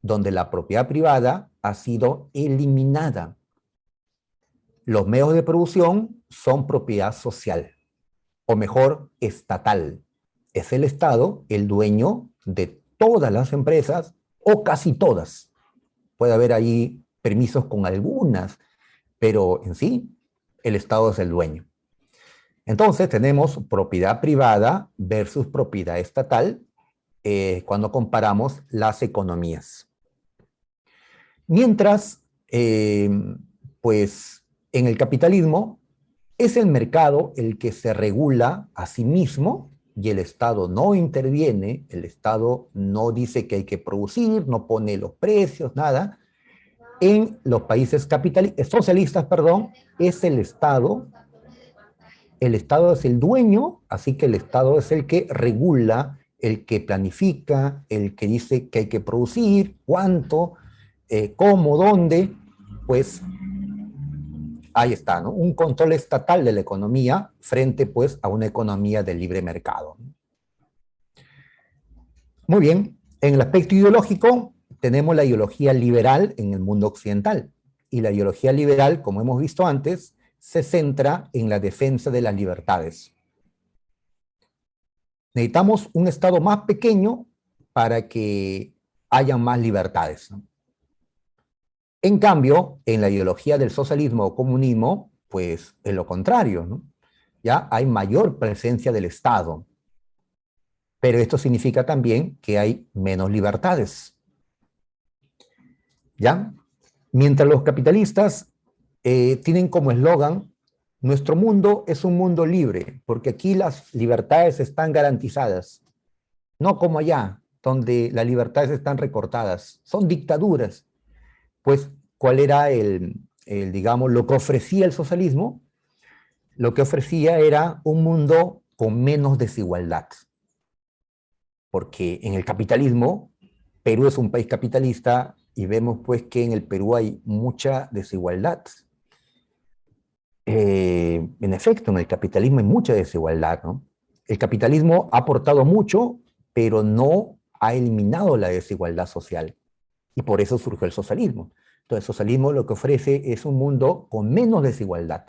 donde la propiedad privada ha sido eliminada. Los medios de producción son propiedad social, o mejor, estatal. Es el Estado el dueño de todas las empresas, o casi todas. Puede haber ahí permisos con algunas, pero en sí, el Estado es el dueño. Entonces tenemos propiedad privada versus propiedad estatal cuando comparamos las economías. Mientras, pues en el capitalismo es el mercado el que se regula a sí mismo y el Estado no interviene, el Estado no dice que hay que producir, no pone los precios, nada. En los países socialistas, perdón, es el Estado es el dueño, así que el Estado es el que regula, el que planifica, el que dice que hay que producir, cuánto, cómo, dónde, pues ahí está, ¿no? Un control estatal de la economía frente pues a una economía de libre mercado. Muy bien, en el aspecto ideológico tenemos la ideología liberal en el mundo occidental y la ideología liberal, como hemos visto antes, se centra en la defensa de las libertades. Necesitamos un Estado más pequeño para que haya más libertades, ¿no? En cambio, en la ideología del socialismo o comunismo, pues es lo contrario, ¿no? Ya hay mayor presencia del Estado, pero esto significa también que hay menos libertades. ¿Ya? Mientras los capitalistas tienen como eslogan, nuestro mundo es un mundo libre, porque aquí las libertades están garantizadas, no como allá, donde las libertades están recortadas, son dictaduras. Pues, ¿cuál era digamos, lo que ofrecía el socialismo? Lo que ofrecía era un mundo con menos desigualdad, porque en el capitalismo, Perú es un país capitalista y vemos pues que en el Perú hay mucha desigualdad. En efecto, en el capitalismo hay mucha desigualdad, ¿no? El capitalismo ha aportado mucho, pero no ha eliminado la desigualdad social. Y por eso surgió el socialismo. Entonces, el socialismo lo que ofrece es un mundo con menos desigualdad.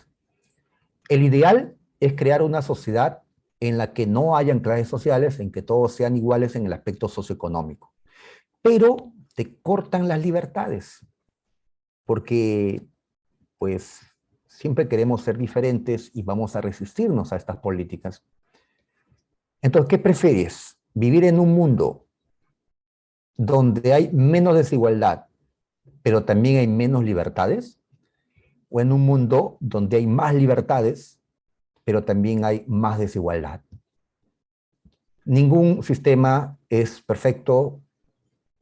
El ideal es crear una sociedad en la que no hayan clases sociales, en que todos sean iguales en el aspecto socioeconómico. Pero te cortan las libertades, porque pues siempre queremos ser diferentes y vamos a resistirnos a estas políticas. Entonces, ¿qué prefieres? ¿Vivir en un mundo donde hay menos desigualdad, pero también hay menos libertades? ¿O en un mundo donde hay más libertades, pero también hay más desigualdad? Ningún sistema es perfecto.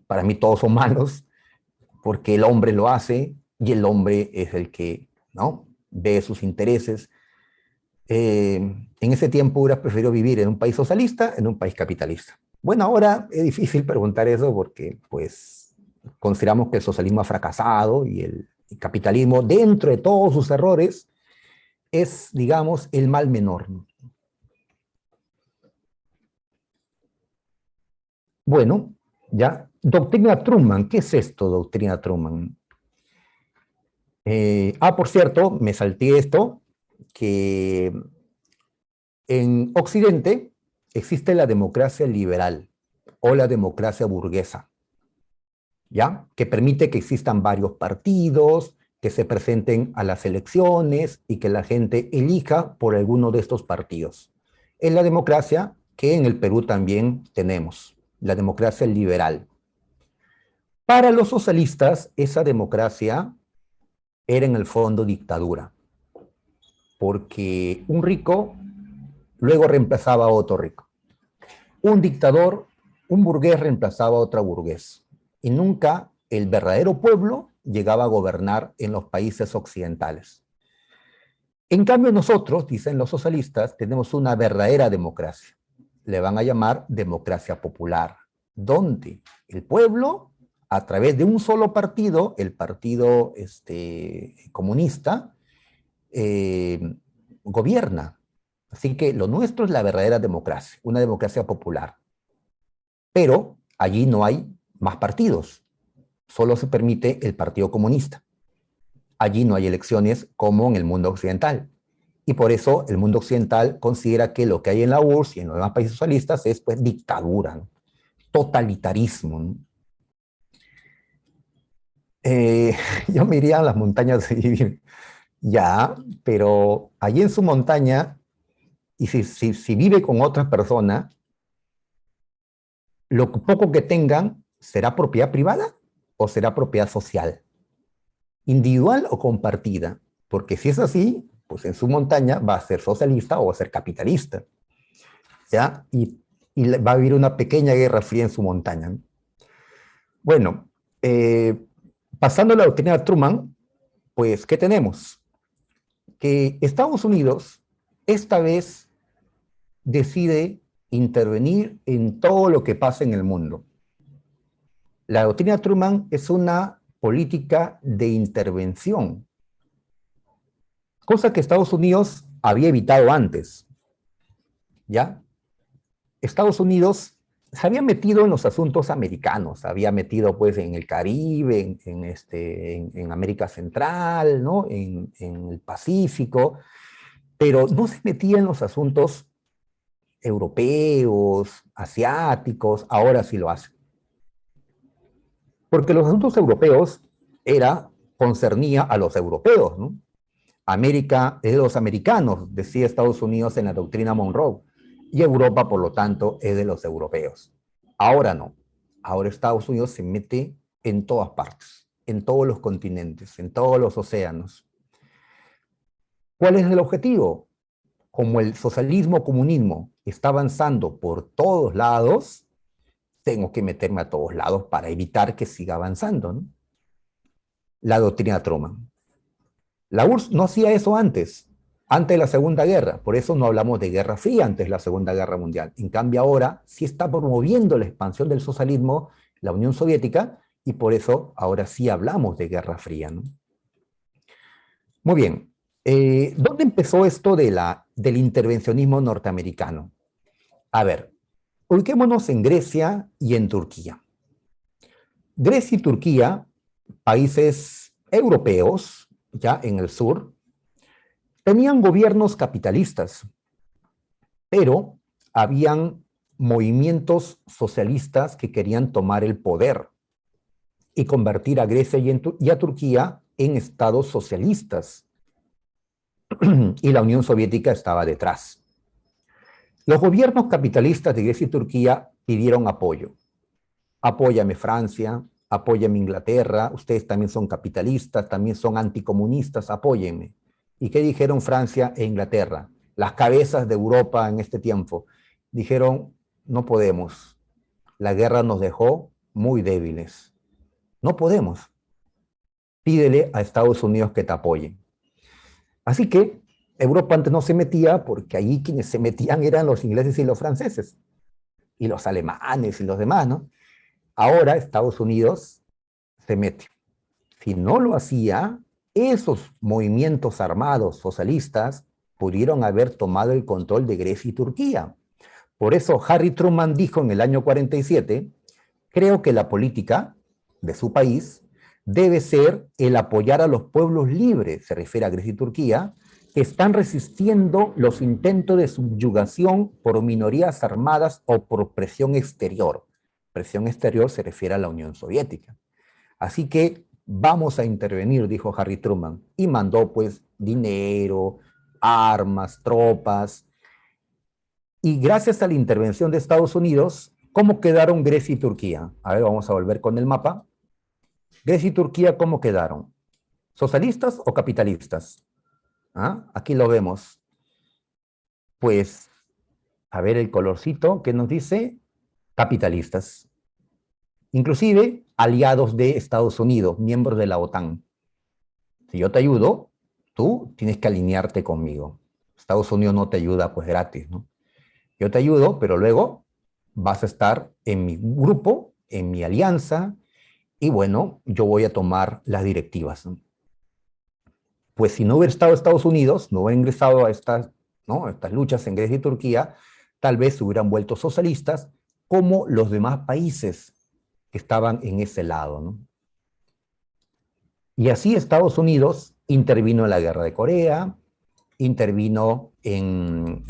Para mí todos son malos, porque el hombre lo hace y el hombre es el que, ¿no?, ve sus intereses. En ese tiempo hubiera preferido vivir en un país socialista, en un país capitalista. Bueno, ahora es difícil preguntar eso porque, pues, consideramos que el socialismo ha fracasado y el capitalismo, dentro de todos sus errores, es, digamos, el mal menor, ¿no? Bueno, ya. Doctrina Truman, ¿qué es esto, doctrina Truman? Por cierto, me salté esto, que en Occidente existe la democracia liberal o la democracia burguesa, ¿ya? Que permite que existan varios partidos, que se presenten a las elecciones y que la gente elija por alguno de estos partidos. Es la democracia que en el Perú también tenemos, la democracia liberal. Para los socialistas, esa democracia era en el fondo dictadura, porque un rico luego reemplazaba a otro rico. Un dictador, un burgués reemplazaba a otro burgués. Y nunca el verdadero pueblo llegaba a gobernar en los países occidentales. En cambio nosotros, dicen los socialistas, tenemos una verdadera democracia. Le van a llamar democracia popular, donde el pueblo, a través de un solo partido, el partido comunista, eh, gobierna. Así que lo nuestro es la verdadera democracia, una democracia popular. Pero allí no hay más partidos, solo se permite el Partido Comunista. Allí no hay elecciones como en el mundo occidental. Y por eso el mundo occidental considera que lo que hay en la URSS y en los demás países socialistas es pues dictadura, ¿no? Totalitarismo, ¿no? Eh, yo me iría a las montañas de vivir, ya, pero allí en su montaña, y si vive con otra persona, lo poco que tengan, ¿será propiedad privada o será propiedad social? ¿Individual o compartida? Porque si es así, pues en su montaña va a ser socialista o va a ser capitalista, ¿ya? Y va a vivir una pequeña guerra fría en su montaña, ¿no? Bueno, pasando a la doctrina de Truman, pues, ¿qué tenemos? Que Estados Unidos esta vez decide intervenir en todo lo que pasa en el mundo. La doctrina Truman es una política de intervención, cosa que Estados Unidos había evitado antes, ¿ya? Estados Unidos se había metido en los asuntos americanos, se había metido pues en el Caribe, en América Central, ¿no? En el Pacífico, pero no se metía en los asuntos europeos, asiáticos, ahora sí lo hace. Porque los asuntos europeos concernía a los europeos, ¿no? América es de los americanos, decía Estados Unidos en la doctrina Monroe, y Europa, por lo tanto, es de los europeos. Ahora no. Ahora Estados Unidos se mete en todas partes, en todos los continentes, en todos los océanos. ¿Cuál es el objetivo? Como el socialismo, comunismo está avanzando por todos lados, tengo que meterme a todos lados para evitar que siga avanzando, ¿no? La doctrina Truman. La URSS no hacía eso antes de la Segunda Guerra, por eso no hablamos de Guerra Fría antes de la Segunda Guerra Mundial. En cambio ahora sí está promoviendo la expansión del socialismo la Unión Soviética y por eso ahora sí hablamos de Guerra Fría, ¿no? Muy bien. ¿Dónde empezó esto del intervencionismo norteamericano? A ver, ubiquémonos en Grecia y en Turquía. Grecia y Turquía, países europeos, ya en el sur, tenían gobiernos capitalistas, pero habían movimientos socialistas que querían tomar el poder y convertir a Grecia y a Turquía en estados socialistas. Y la Unión Soviética estaba detrás. Los gobiernos capitalistas de Grecia y Turquía pidieron apoyo. Apóyame Francia, apóyame Inglaterra, ustedes también son capitalistas, también son anticomunistas, apóyenme. ¿Y qué dijeron Francia e Inglaterra? Las cabezas de Europa en este tiempo. Dijeron, no podemos. La guerra nos dejó muy débiles. No podemos. Pídele a Estados Unidos que te apoyen. Así que Europa antes no se metía porque allí quienes se metían eran los ingleses y los franceses. y los alemanes y los demás, ¿no? Ahora Estados Unidos se mete. Si no lo hacía, esos movimientos armados socialistas pudieron haber tomado el control de Grecia y Turquía. Por eso Harry Truman dijo en el año 47, creo que la política de su país debe ser el apoyar a los pueblos libres, se refiere a Grecia y Turquía, que están resistiendo los intentos de subyugación por minorías armadas o por presión exterior. Presión exterior se refiere a la Unión Soviética. Así que vamos a intervenir, dijo Harry Truman, y mandó pues dinero, armas, tropas. Y gracias a la intervención de Estados Unidos, ¿cómo quedaron Grecia y Turquía? A ver, vamos a volver con el mapa. Grecia y Turquía, ¿cómo quedaron? ¿Socialistas o capitalistas? ¿Ah? Aquí lo vemos. Pues, a ver el colorcito que nos dice capitalistas. Inclusive aliados de Estados Unidos, miembros de la OTAN. Si yo te ayudo, tú tienes que alinearte conmigo. Estados Unidos no te ayuda pues gratis, ¿no? Yo te ayudo, pero luego vas a estar en mi grupo, en mi alianza, y bueno, yo voy a tomar las directivas, ¿no? Pues si no hubiera estado Estados Unidos, no hubiera ingresado a estas, ¿no?, estas luchas en Grecia y Turquía, tal vez se hubieran vuelto socialistas como los demás países que estaban en ese lado, ¿no? Y así Estados Unidos intervino en la guerra de Corea, intervino en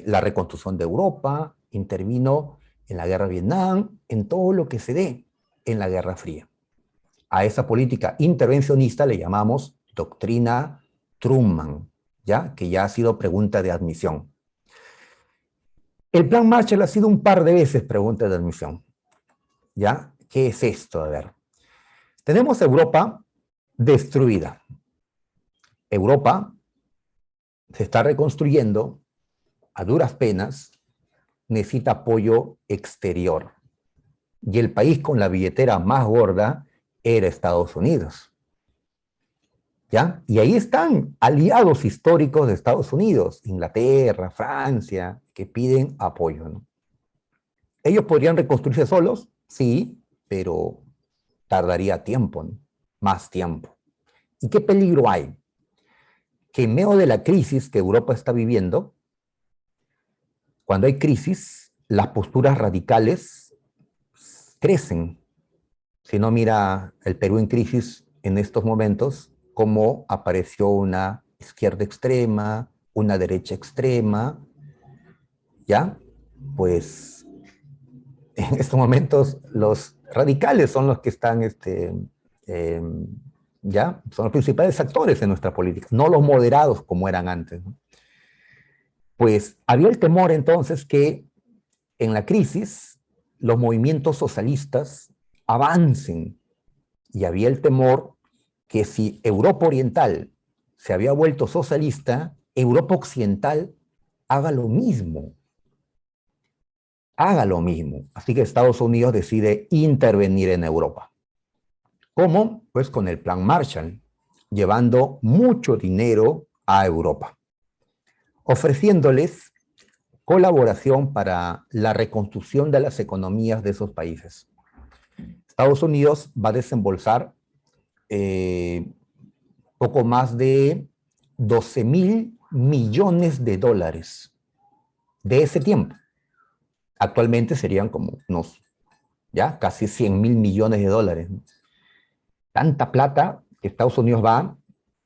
la reconstrucción de Europa, intervino en la guerra de Vietnam, en todo lo que se dé en la Guerra Fría. A esa política intervencionista le llamamos doctrina Truman, ¿ya? Que ya ha sido pregunta de admisión. El plan Marshall ha sido un par de veces pregunta de admisión, ¿ya? ¿Qué es esto? A ver. Tenemos Europa destruida. Europa se está reconstruyendo a duras penas, necesita apoyo exterior. Y el país con la billetera más gorda era Estados Unidos. ¿Ya? Y ahí están aliados históricos de Estados Unidos, Inglaterra, Francia, que piden apoyo, ¿no? ¿Ellos podrían reconstruirse solos? Sí, pero tardaría tiempo, ¿no? Más tiempo. ¿Y qué peligro hay? Que en medio de la crisis que Europa está viviendo, cuando hay crisis, las posturas radicales crecen. Si no, mira el Perú en crisis en estos momentos, cómo apareció una izquierda extrema, una derecha extrema, ¿ya? Pues en estos momentos los radicales son los que están, eh, ¿ya? Son los principales actores en nuestra política, no los moderados como eran antes, ¿no? Pues había el temor entonces que en la crisis los movimientos socialistas avancen, y había el temor que si Europa Oriental se había vuelto socialista, Europa Occidental haga lo mismo. Haga lo mismo. Así que Estados Unidos decide intervenir en Europa. ¿Cómo? Pues con el Plan Marshall, llevando mucho dinero a Europa, ofreciéndoles colaboración para la reconstrucción de las economías de esos países. Estados Unidos va a desembolsar poco más de 12.000 millones de dólares de ese tiempo. Actualmente serían como unos, ya, casi 100.000 millones de dólares, ¿no? Tanta plata que Estados Unidos va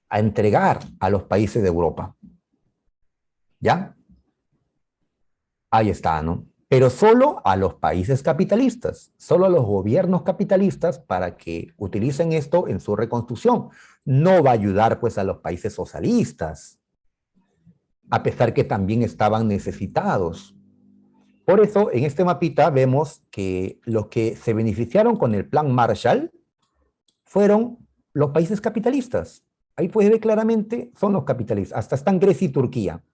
a entregar a los países de Europa. ¿Ya? Ahí está, ¿no? Pero solo a los países capitalistas, solo a los gobiernos capitalistas para que utilicen esto en su reconstrucción. No va a ayudar pues a los países socialistas, a pesar que también estaban necesitados. Por eso en este mapita vemos que los que se beneficiaron con el Plan Marshall fueron los países capitalistas. Ahí puedes ver claramente, son los capitalistas, hasta están Grecia y Turquía.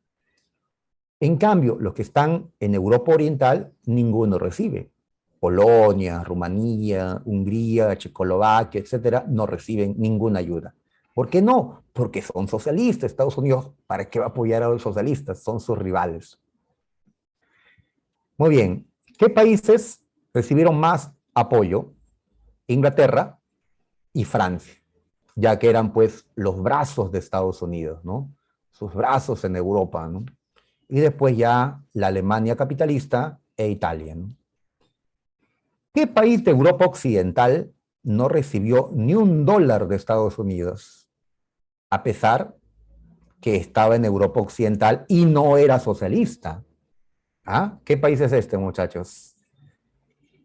En cambio, los que están en Europa Oriental, ninguno recibe. Polonia, Rumanía, Hungría, Checoslovaquia, etcétera, no reciben ninguna ayuda. ¿Por qué no? Porque son socialistas. Estados Unidos, ¿para qué va a apoyar a los socialistas? Son sus rivales. Muy bien. ¿Qué países recibieron más apoyo? Inglaterra y Francia, ya que eran pues los brazos de Estados Unidos, ¿no? Sus brazos en Europa, ¿no? Y después ya la Alemania capitalista e Italia, ¿no? ¿Qué país de Europa Occidental no recibió ni un dólar de Estados Unidos, a pesar que estaba en Europa Occidental y no era socialista? ¿Ah? ¿Qué país es este, muchachos?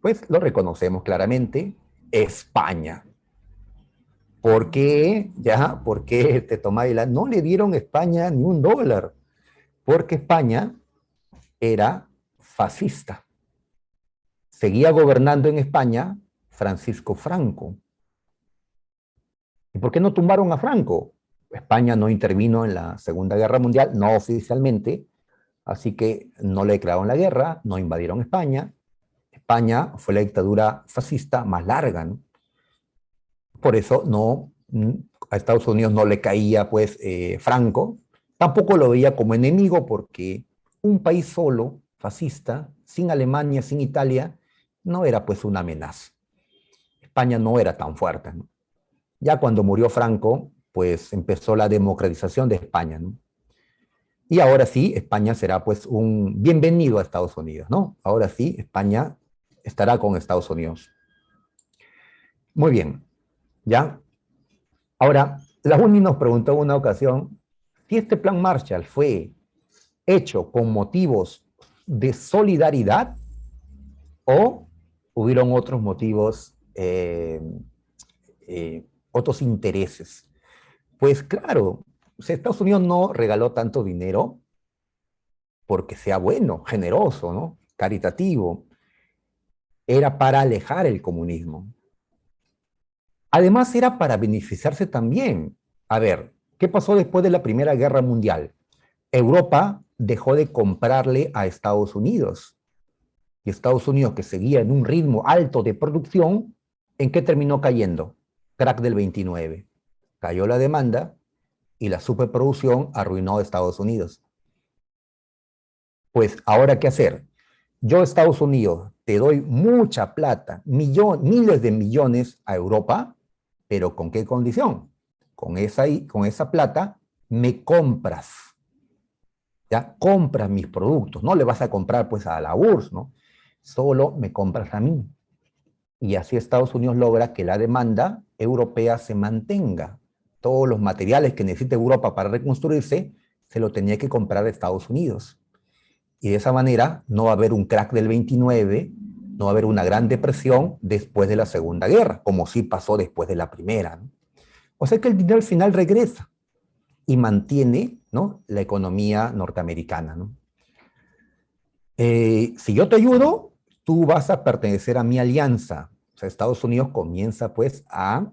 Pues lo reconocemos claramente, España. ¿Por qué? Ya, ¿por qué Tetomaila? No le dieron a España ni un dólar, porque España era fascista. Seguía gobernando en España Francisco Franco. ¿Y por qué no tumbaron a Franco? España no intervino en la Segunda Guerra Mundial, no oficialmente, así que no le declararon la guerra, no invadieron España. España fue la dictadura fascista más larga, ¿no? Por eso no, a Estados Unidos no le caía pues Franco, tampoco lo veía como enemigo porque un país solo, fascista, sin Alemania, sin Italia, no era pues una amenaza. España no era tan fuerte, ¿no? Ya cuando murió Franco, pues empezó la democratización de España, ¿no? Y ahora sí, España será pues un bienvenido a Estados Unidos, ¿no? Ahora sí, España estará con Estados Unidos. Muy bien, ¿ya? Ahora, la UNI nos preguntó en una ocasión si este plan Marshall fue hecho con motivos de solidaridad o hubieron otros motivos, otros intereses. Pues claro, o sea, Estados Unidos no regaló tanto dinero porque sea bueno, generoso, ¿no? Caritativo. Era para alejar el comunismo. Además, era para beneficiarse también. A ver, ¿qué pasó después de la Primera Guerra Mundial? Europa dejó de comprarle a Estados Unidos. Y Estados Unidos, que seguía en un ritmo alto de producción, ¿en qué terminó cayendo? Crack del 29. Cayó la demanda y la superproducción arruinó a Estados Unidos. Pues, ¿ahora qué hacer? Yo, Estados Unidos, te doy mucha plata, miles de millones a Europa, pero ¿con qué condición? Con esa plata me compras, ¿ya? Compras mis productos, no le vas a comprar pues a la URSS, ¿no? Solo me compras a mí. Y así Estados Unidos logra que la demanda europea se mantenga. Todos los materiales que necesita Europa para reconstruirse, se lo tenía que comprar a Estados Unidos. Y de esa manera no va a haber un crack del 29, no va a haber una gran depresión después de la Segunda Guerra, como sí pasó después de la Primera, ¿no? O sea que el dinero al final regresa y mantiene, ¿no?, la economía norteamericana, ¿no? Si yo te ayudo, tú vas a pertenecer a mi alianza. O sea, Estados Unidos comienza pues a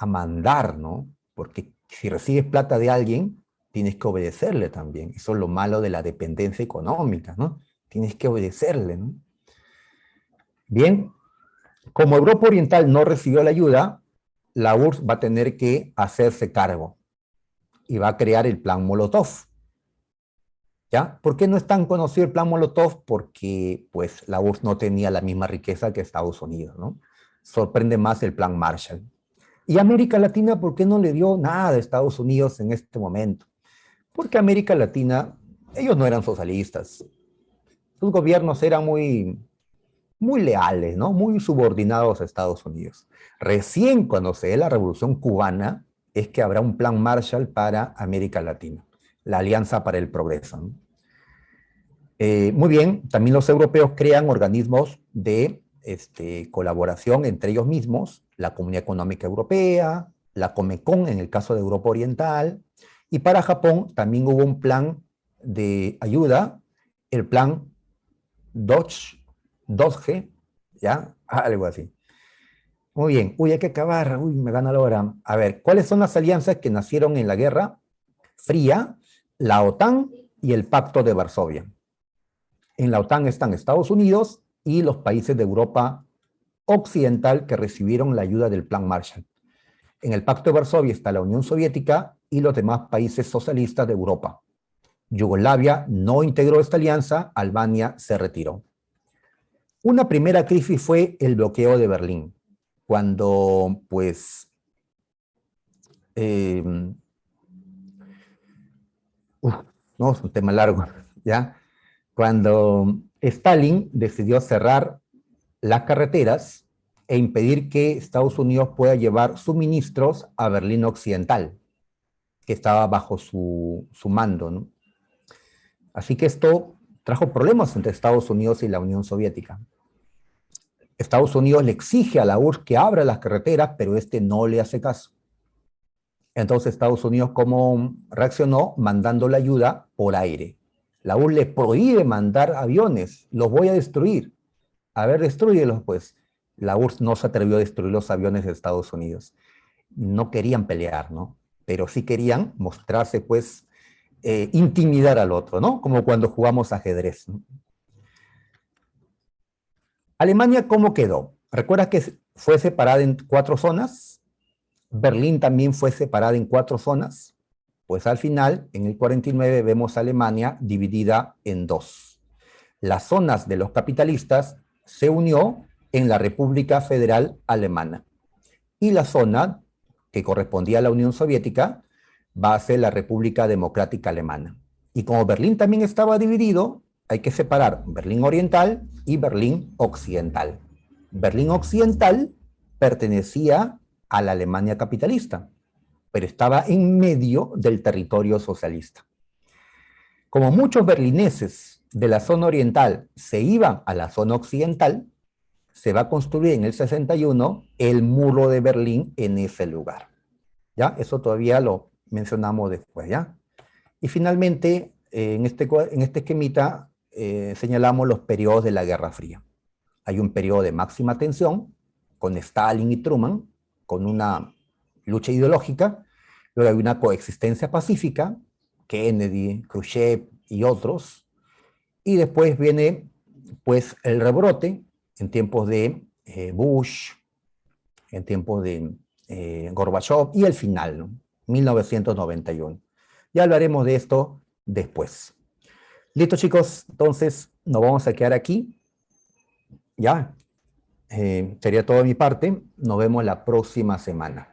mandar, ¿no? Porque si recibes plata de alguien, tienes que obedecerle también. Eso es lo malo de la dependencia económica, ¿no? Tienes que obedecerle, ¿no? Bien, como Europa Oriental no recibió la ayuda, la URSS va a tener que hacerse cargo y va a crear el Plan Molotov. ¿Ya? ¿Por qué no es tan conocido el Plan Molotov? Porque pues, la URSS no tenía la misma riqueza que Estados Unidos, ¿no? Sorprende más el Plan Marshall. Y América Latina, ¿por qué no le dio nada a Estados Unidos en este momento? Porque América Latina, ellos no eran socialistas. Sus gobiernos eran muy leales, ¿no? Muy subordinados a Estados Unidos. Recién cuando se dé la Revolución Cubana es que habrá un Plan Marshall para América Latina, la Alianza para el Progreso, ¿no? Muy bien, también los europeos crean organismos de colaboración entre ellos mismos, la Comunidad Económica Europea, la Comecon en el caso de Europa Oriental, y para Japón también hubo un plan de ayuda, el plan Doge, ¿ya? Algo así. Muy bien, uy, hay que acabar, uy, me gana la hora. A ver, ¿cuáles son las alianzas que nacieron en la Guerra Fría? La OTAN y el Pacto de Varsovia. En la OTAN están Estados Unidos y los países de Europa Occidental que recibieron la ayuda del Plan Marshall. En el Pacto de Varsovia está la Unión Soviética y los demás países socialistas de Europa. Yugoslavia no integró esta alianza, Albania se retiró. Una primera crisis fue el bloqueo de Berlín, cuando pues eh, no, es un tema largo, ¿ya? Cuando Stalin decidió cerrar las carreteras e impedir que Estados Unidos pueda llevar suministros a Berlín Occidental, que estaba bajo su mando, ¿no? Así que esto trajo problemas entre Estados Unidos y la Unión Soviética. Estados Unidos le exige a la URSS que abra las carreteras, pero este no le hace caso. Entonces Estados Unidos, ¿cómo reaccionó? Mandando la ayuda por aire. La URSS le prohíbe mandar aviones, los voy a destruir. A ver, destrúyelos, pues. La URSS no se atrevió a destruir los aviones de Estados Unidos. No querían pelear, ¿no? Pero sí querían mostrarse, pues, intimidar al otro, ¿no? Como cuando jugamos ajedrez, ¿no? Alemania, ¿cómo quedó? ¿Recuerdas que fue separada en 4 zonas? Berlín también fue separada en 4 zonas. Pues al final, en el 49, vemos a Alemania dividida en 2. Las zonas de los capitalistas se unió en la República Federal Alemana. Y la zona que correspondía a la Unión Soviética va a ser la República Democrática Alemana. Y como Berlín también estaba dividido, hay que separar Berlín Oriental y Berlín Occidental. Berlín Occidental pertenecía a la Alemania capitalista, pero estaba en medio del territorio socialista. Como muchos berlineses de la zona oriental se iban a la zona occidental, se va a construir en el 61 el muro de Berlín en ese lugar. ¿Ya? Eso todavía lo mencionamos después, ¿ya? Y finalmente, en este esquemita, señalamos los periodos de la Guerra Fría. Hay un periodo de máxima tensión con Stalin y Truman, con una lucha ideológica, luego hay una coexistencia pacífica, Kennedy, Khrushchev y otros, y después viene pues el rebrote en tiempos de Bush, en tiempos de Gorbachev y el final, ¿no? 1991. Ya hablaremos de esto después. Listo, chicos, entonces nos vamos a quedar aquí. Ya, sería todo de mi parte. Nos vemos la próxima semana.